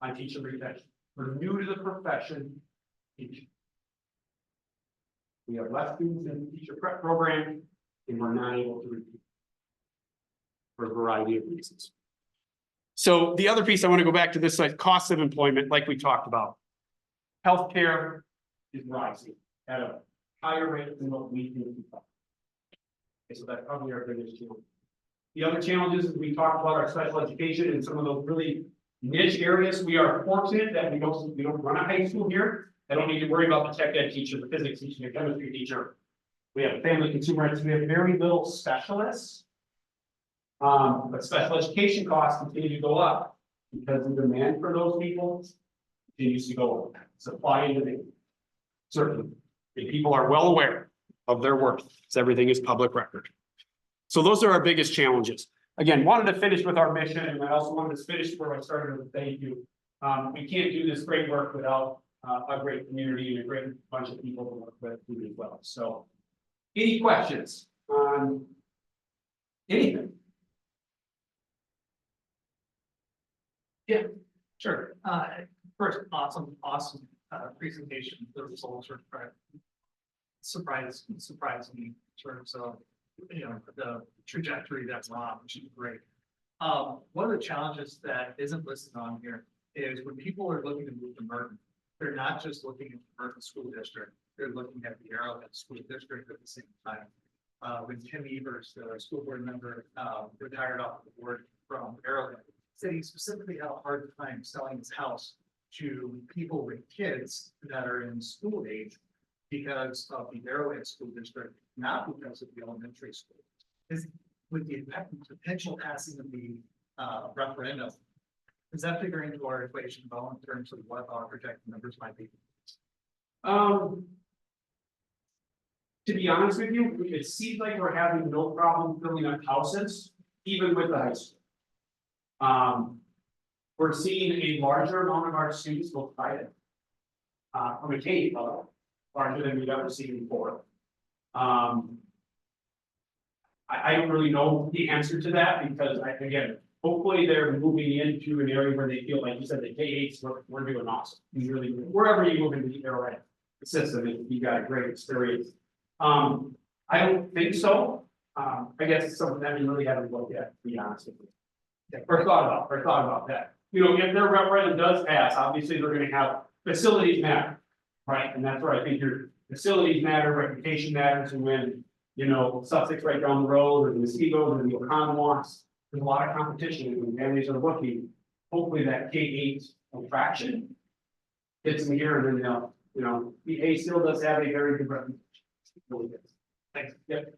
on teacher retention. We're new to the profession. Teaching. We have less students in the teacher prep program, and we're not able to repeat for a variety of reasons. So the other piece I want to go back to this side, cost of employment, like we talked about. Healthcare is rising at a higher rate than what we can keep up. Okay, so that's probably our biggest challenge. The other challenges is we talked about our special education and some of those really niche areas. We are fortunate that we don't run a high school here. I don't need to worry about the tech ed teacher, the physics teacher, the chemistry teacher. We have family consumer eds. We have very little specialists. But special education costs continue to go up because the demand for those people continues to go up. Supply and demand. Certainly. And people are well aware of their worth, because everything is public record. So those are our biggest challenges. Again, wanted to finish with our mission, and I also wanted to finish where I started with thank you. We can't do this great work without a great community and a great bunch of people to work with as well. So, any questions on anything? Yeah, sure. First, awesome presentation. The results were surprising me in terms of, the trajectory that's on, which is great. One of the challenges that isn't listed on here is when people are looking to move to Merton, they're not just looking at the Merton School District, they're looking at the Arrowhead School District at the same time. When Tim Evers, the school board member, retired off the board from Arrowhead, said he specifically had a hard time selling his house to people with kids that are in school age because of the Arrowhead School District, not because of the elementary school. With the potential passing of the referendum, does that figure into our equation at all in terms of what our projected numbers might be? To be honest with you, it seems like we're having no problem filling up houses, even with the high school. We're seeing a larger amount of our students go private. From a K level, larger than we've ever seen before. I don't really know the answer to that because again, hopefully they're moving into an area where they feel like you said the K-8s, we're doing awesome. You really, wherever you move into the Arrowhead system, you got a great experience. I don't think so. I guess it's something that we really haven't looked at, to be honest with you. Or thought about that. If their referendum does pass, obviously they're gonna have facilities matter, right? And that's where I think your facilities matter, reputation matters, and when, Sussex right down the road, or the Mosquitoes, or the Oconomowocs, there's a lot of competition, and when families are looking, hopefully that K-8 attraction hits them here, and then the A still does have a very good reputation. It really does. Thanks. Yep.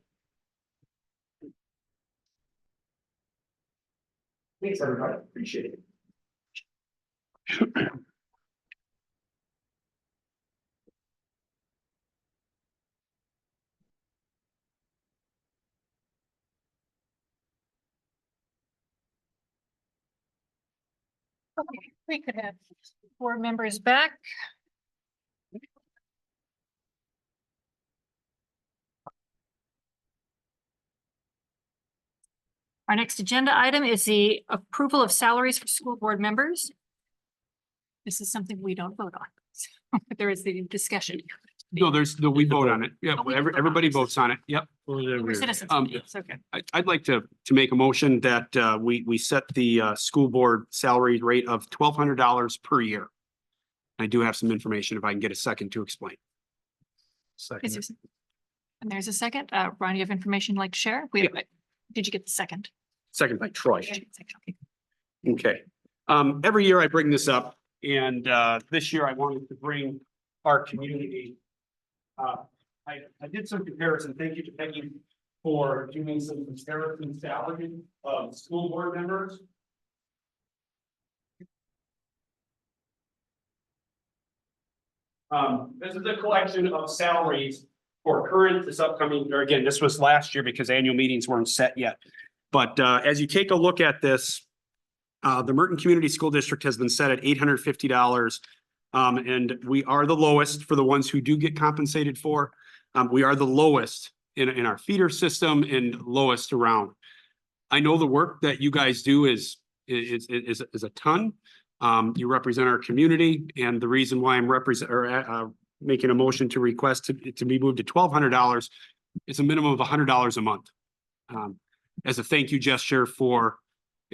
Thanks, everybody. Appreciate it. Okay, we could have board members back. Our next agenda item is the approval of salaries for school board members. This is something we don't vote on, but there is the discussion. No, we vote on it. Yeah, Oh, we can vote on everybody it. votes on it. Yep. We're citizens. Um, It's okay. I'd like to make a motion that we set the school board salary rate of $1,200 per year. I do have some information if I can get a second to explain. Is there- And there's a second. Ron, you have information you'd like to share? Did you get the second? Second by Troy. Okay. Okay. Every year I bring this up and this year I wanted to bring our community. I did some comparison. Thank you to Peggy for doing some comparison salary of school board members. This is a collection of salaries for current, this upcoming, or again, this was last year because annual meetings weren't set yet. But as you take a look at this, the Merton Community School District has been set at $850. And we are the lowest for the ones who do get compensated for. We are the lowest in our feeder system and lowest around. I know the work that you guys do is a ton. You represent our community, and the reason why I'm making a motion to request to be moved to $1,200 is a minimum of $100 a month. As a thank you gesture for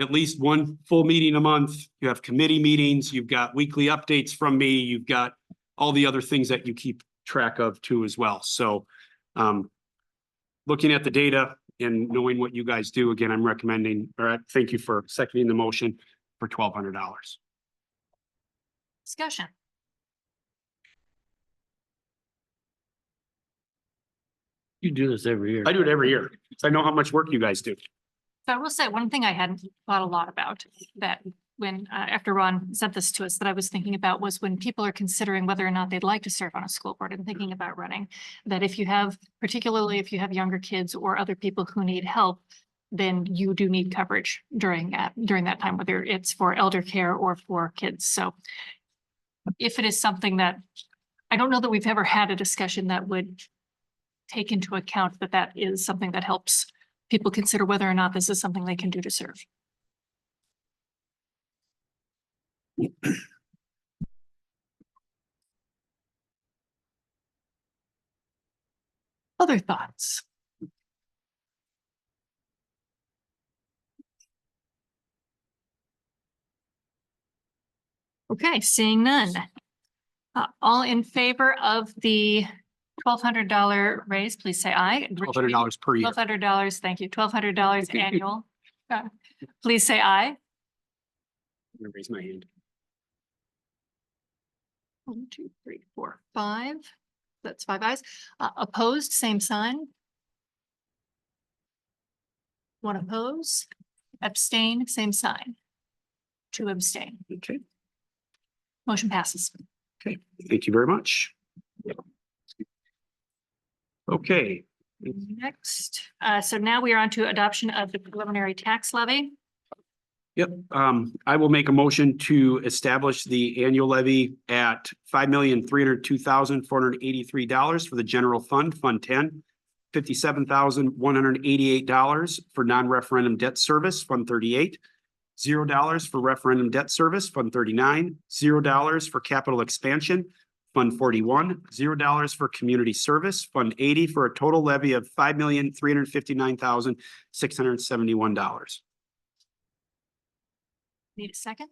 at least one full meeting a month. You have committee meetings, you've got weekly updates from me, you've got all the other things that you keep track of too as well. So looking at the data and knowing what you guys do, again, I'm recommending, thank you for seconding the motion for $1,200. Discussion. You do this every year. I do it every year. So I know how much work you guys do. So I will say, one thing I hadn't thought a lot about that when, after Ron sent this to us, that I was thinking about was when people are considering whether or not they'd like to serve on a school board and thinking about running, that if you have, particularly if you have younger kids or other people who need help, then you do need coverage during that time, whether it's for elder care or for kids. So if it is something that, I don't know that we've ever had a discussion that would take into account that that is something that helps people consider whether or not this is something they can do to serve. Other thoughts? Okay, seeing none. All in favor of the $1,200 raise, please say aye. $1,200 per year. $1,200, thank you. $1,200 annual. Please say aye. I'm gonna raise my hand. 1, 2, 3, 4, 5. That's 5 ayes. Opposed, same sign. 1 oppose. Abstain, same sign. 2 abstain. Okay, Motion passes. okay, thank you very much. Okay, Next, so now we are on to adoption of the preliminary tax levy. yep, I will make a motion to establish the annual levy at $5,302,483 for the general fund, Fund 10. $57,188 for non-referendum debt service, Fund 38. $0 for referendum debt service, Fund 39. $0 for capital expansion, Fund 41. $0 for community service, Fund 80, for a total levy of $5,359,671. Need a second?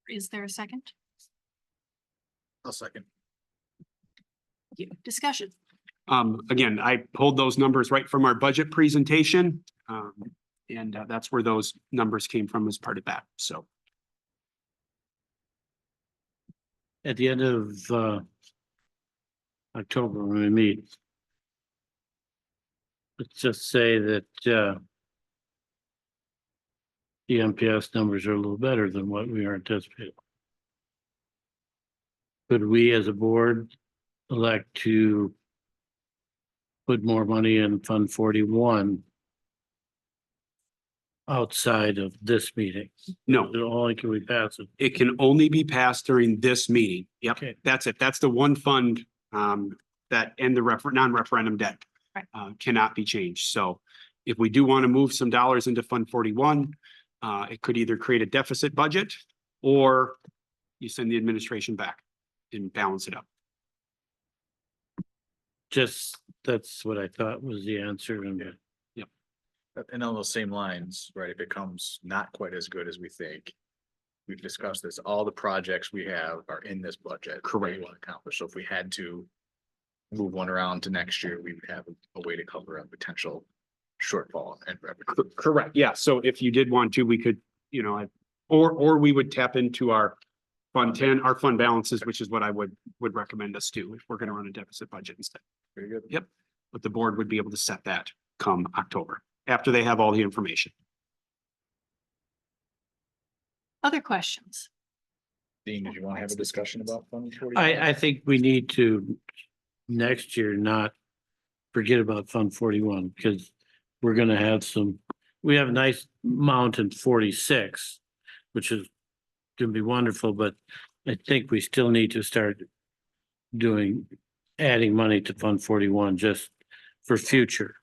Is there a second? I'll second. Thank you. Discussion. Again, I pulled those numbers right from our budget presentation. And that's where those numbers came from as part of that. So At the end of October, when we meet, let's just say that the MPS numbers are a little better than what we are anticipating. Could we as a board elect to put more money in Fund 41 outside of this meeting? no, Only can we pass it? it can only be passed during this meeting. Yep, Okay. that's it. That's the one fund that and the non-referendum debt Right. cannot be changed. So if we do want to move some dollars into Fund 41, it could either create a deficit budget or you send the administration back and balance it up. just, that's what I thought was the answer and And on those same lines, right, if it comes not quite as good as we think. We've discussed this, all the projects we have are in this budget. Correct. We want to accomplish, so if we had to. Move one around to next year, we would have a way to cover a potential shortfall and revenue. Correct, yeah. So if you did want to, we could, you know, or we would tap into our fund 10, our fund balances, which is what I would recommend us do if we're gonna run a deficit budget instead. Very good. Yep. But the board would be able to set that come October, after they have all the information. Other questions? Dean, did you want to have a discussion about Fund 40? I think we need to next year not forget about Fund 41 because we're gonna have we have a nice amount in 46, which is gonna be wonderful, but I think we still need to start adding money to Fund 41 just for future.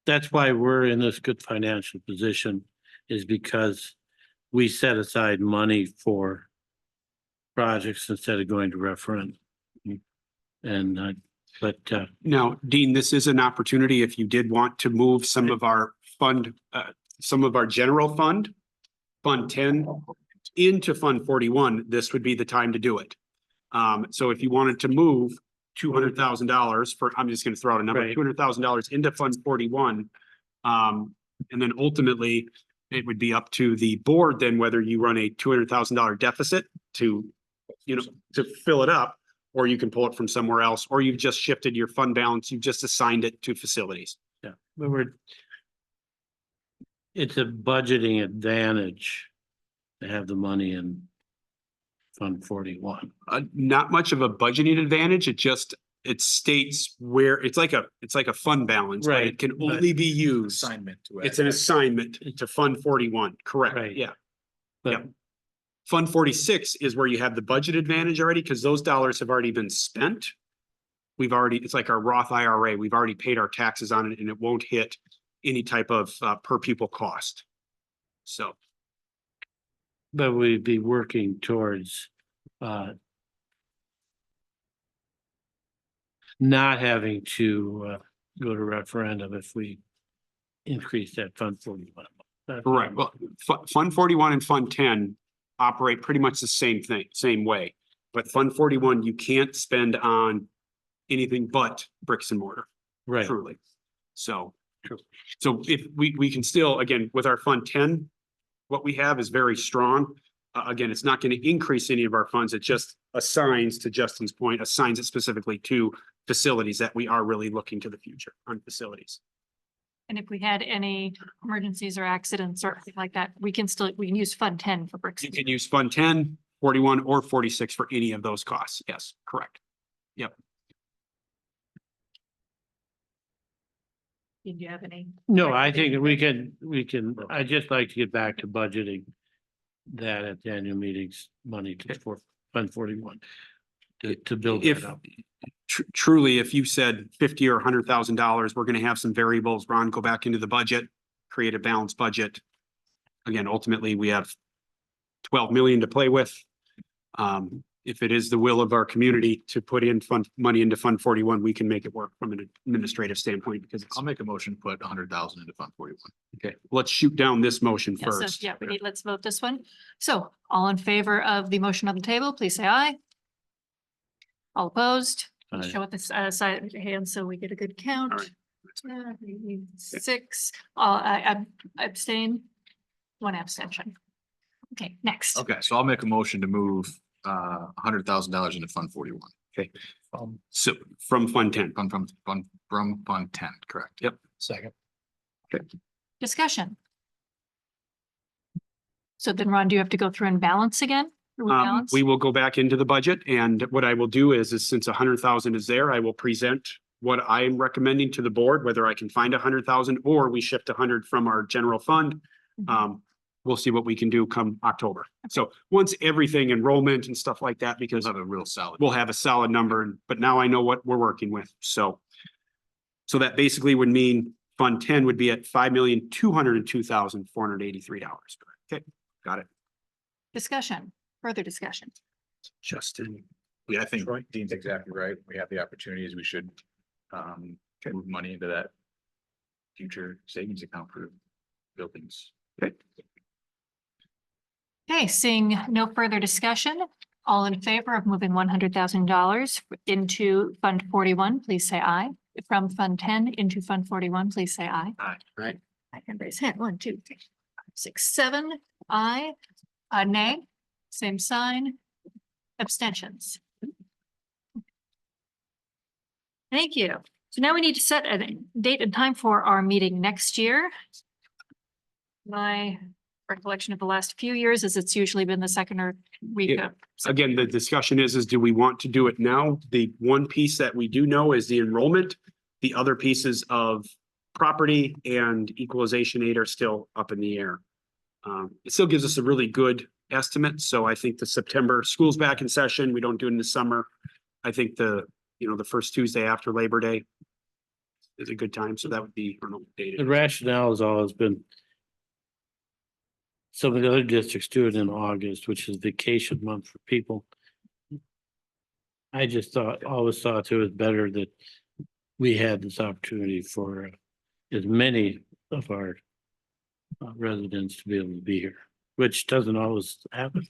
That's why we're in this good financial position, is because we set aside money for projects instead of going to referendum. And, Now, Dean, this is an opportunity if you did want to move some of our general fund, Fund 10 into Fund 41, this would be the time to do it. So if you wanted to move $200,000 I'm just gonna throw out a number, Right. $200,000 into Fund 41. And then ultimately, it would be up to the board then whether you run a $200,000 deficit to fill it up, or you can pull it from somewhere else, or you've just shifted your fund balance, you've just assigned it to facilities. yeah, but it's a budgeting advantage to have the money in Fund 41. Not much of a budgeting advantage, it states where, it's like a fund balance, but Right, it can but- only be used. Assignment to. It's an assignment to Fund 41, correct, Right. yeah. But Yep. Fund 46 is where you have the budget advantage already, because those dollars have already been spent. It's like our Roth IRA, we've already paid our taxes on it and it won't hit any type of per pupil cost. So, but we'd be working towards not having to go to referendum if we increase that Fund 41. correct, well, Fund 41 and Fund 10 operate pretty much the same thing, same way. But Fund 41, you can't spend on anything but bricks and mortar. Right, Truly. So. True. So if we can still, again, with our Fund 10, what we have is very strong. Again, it's not going to increase any of our funds. It just assigns, to Justin's point, assigns it specifically to facilities that we are really looking to the future on facilities. And if we had any emergencies or accidents or anything like that, we can use Fund 10 for bricks. You can use Fund 10, 41, or 46 for any of those costs. Yes, correct. Did you have any? no, I think we can, I'd just like to get back to budgeting that at the annual meetings, money for Fund 41 to build If that up. truly, if you said 50 or $100,000, we're going to have some variables. Ron, go back into the budget, create a balanced budget. Again, ultimately, we have 12 million to play with. If it is the will of our community to put in money into Fund 41, we can make it work from an administrative standpoint because it's, I'll make a motion, to put 100,000 into Fund 41. okay, let's shoot down this motion Yeah, so, first. yeah, let's vote this one. So all in favor of the motion on the table, please say aye. All opposed, Aye. show with this side of your hand so we get a good count. All right. 6, I abstain, 1 abstention. Okay, next. Okay, so I'll make a motion to move $100,000 into Fund 41. So from Fund 10. From Fund 10, correct? Yep. Second. Discussion. So then Ron, do you have to go through and balance again? Or rebalance? We will go back into the budget, and what I will do is since 100,000 is there, I will present what I am recommending to the board, whether I can find 100,000 or we shift 100 from our general fund. We'll see what we can do come October. So once everything enrollment and stuff like that, because Have a real solid. we'll have a solid number, but now I know what we're working with. So that basically would mean Fund 10 would be at $5,202,483. Okay, got it. Discussion, further discussion. Justin. Yeah, I think Dean's exactly right. We have the opportunities. We should move money into that future savings account for buildings. Okay, seeing no further discussion, all in favor of moving $100,000 into Fund 41, please say aye. From Fund 10 into Fund 41, please say aye. Aye. Right. I can raise hand. 1, 2, 3, 4, 5, 6, 7. Aye. Nay. Same sign. Abstentions. Thank you. So now we need to set a date and time for our meeting next year. My recollection of the last few years is it's usually been the second or week Yeah. of. Again, the discussion is do we want to do it now? The one piece that we do know is the enrollment. The other pieces of property and equalization aid are still up in the air. It still gives us a really good estimate. So I think the September school's back in session. We don't do it in the summer. I think the first Tuesday after Labor Day is a good time. So that would be, I don't know what date it The is. rationale has always been some of the other districts do it in August, which is vacation month for people. I just always thought it was better that we had this opportunity for as many of our residents to be able to be here, which doesn't always happen.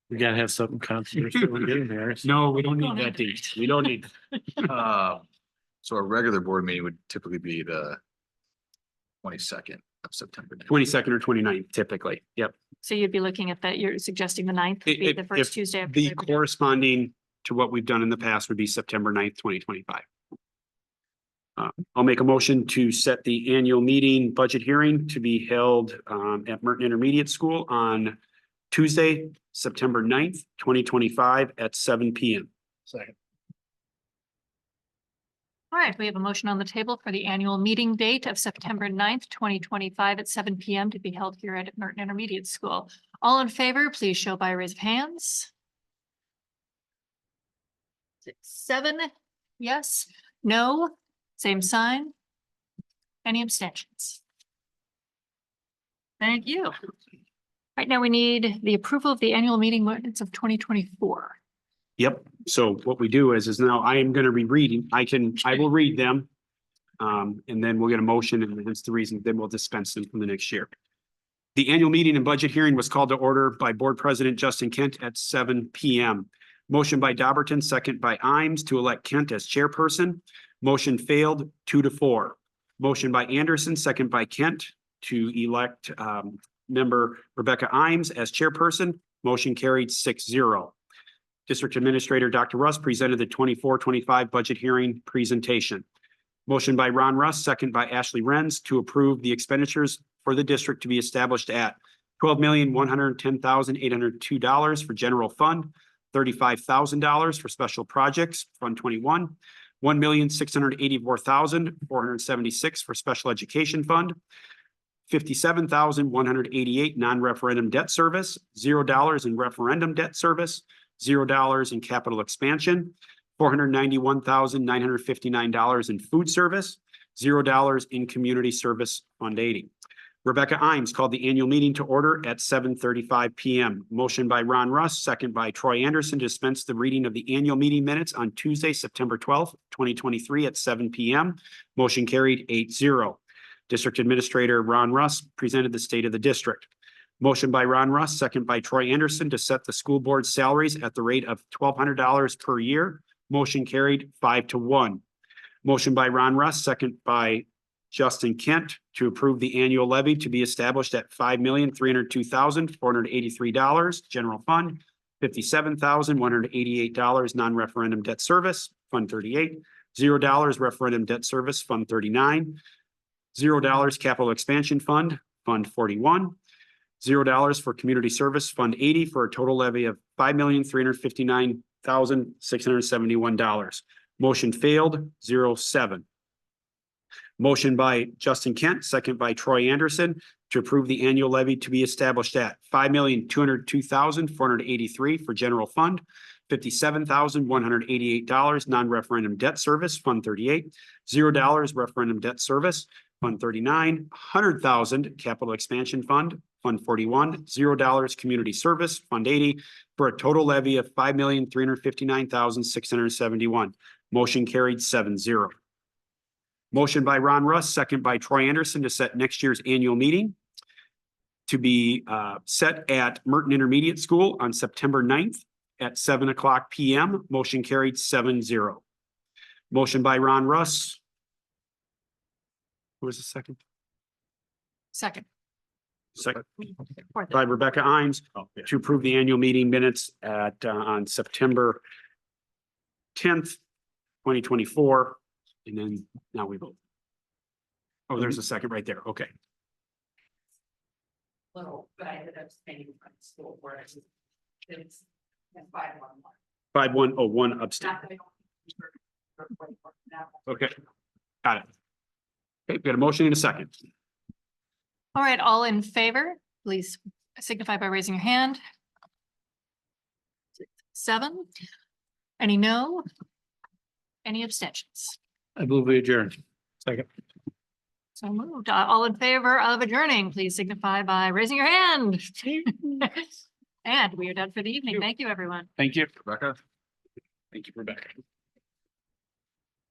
We gotta have something controversial to get in there. No, we don't Don't need have that date. We don't need. So a regular board meeting would typically be the 22nd of September. 22nd or 29th typically. Yep. So you'd be looking at that, you're suggesting the 9th would be If- the if first Tuesday after The Labor Day? corresponding to what we've done in the past would be September 9th, 2025. I'll make a motion to set the annual meeting budget hearing to be held at Merton Intermediate School on Tuesday, September 9th, 2025 at 7 PM. Second. All right, we have a motion on the table for the annual meeting date of September 9th, 2025 at 7 PM to be held here at Merton Intermediate School. All in favor, please show by raise of hands. 6, 7, yes, no, same sign. Any abstentions? Thank you. Right now, we need the approval of the annual meeting minutes of 2024. Yep. So what we do is now I am going to be reading. I will read them. And then we'll get a motion and hence the reason, then we'll dispense them from the next year. The annual meeting and budget hearing was called to order by Board President Justen Kent at 7 PM. Motion by Dobbertin, second by Imes to elect Kent as chairperson. Motion failed 2-4. Motion by Andersen, second by Kent to elect member Rebecca Imes as chairperson. Motion carried 6-0. District Administrator Dr. Russ presented the 24-25 budget hearing presentation. Motion by Ron Russ, second by Ashley Renz to approve the expenditures for the district to be established at $12,110,802 for general fund, $35,000 for special projects, Fund 21, $1,684,476 for special education fund, $57,188 non-referendum debt service, $0 in referendum debt service, $0 in capital expansion, $491,959 in food service, $0 in community service fund 80. Rebecca Imes called the annual meeting to order at 7:35 PM. Motion by Ron Russ, second by Troy Andersen to dispense the reading of the annual meeting minutes on Tuesday, September 12th, 2023 at 7 PM. Motion carried 8-0. District Administrator Ron Russ presented the state of the district. Motion by Ron Russ, second by Troy Andersen to set the school board salaries at the rate of $1,200 per year. Motion carried 5-1. Motion by Ron Russ, second by Justen Kent to approve the annual levy to be established at $5,302,483 general fund, $57,188 non-referendum debt service, Fund 38, $0 referendum debt service, Fund 39, $0 capital expansion fund, Fund 41, $0 for community service, Fund 80, for a total levy of $5,359,671. Motion failed, 0-7. Motion by Justen Kent, second by Troy Andersen to approve the annual levy to be established at $5,202,483 for general fund, $57,188 non-referendum debt service, Fund 38, $0 referendum debt service, Fund 39, $100,000 capital expansion fund, Fund 41, $0 community service, Fund 80, for a total levy of $5,359,671. Motion carried 7-0. Motion by Ron Russ, second by Troy Andersen to set next year's annual meeting to be set at Merton Intermediate School on September 9th at 7:00 PM. Motion carried 7-0. Motion by Ron Russ. Who was the second? Second. Second Fourth. by Rebecca Imes Oh, yeah. to approve the annual meeting minutes at on September 10th, 2024. And then now we vote. Oh, there's a second right there. Okay. Little, but I ended up staying from school where it's 5-1-1. 5101 abstain. Not that I don't- Okay. Got it. Okay, we got a motion and a second. All right, all in favor, please signify by raising your hand. 7. Any no? Any abstentions? I move we adjourn. Second. So moved. All in favor of adjourning, please signify by raising your hand. And we are done for the evening. Thank you, everyone. Thank you. Rebecca? Thank you, Rebecca.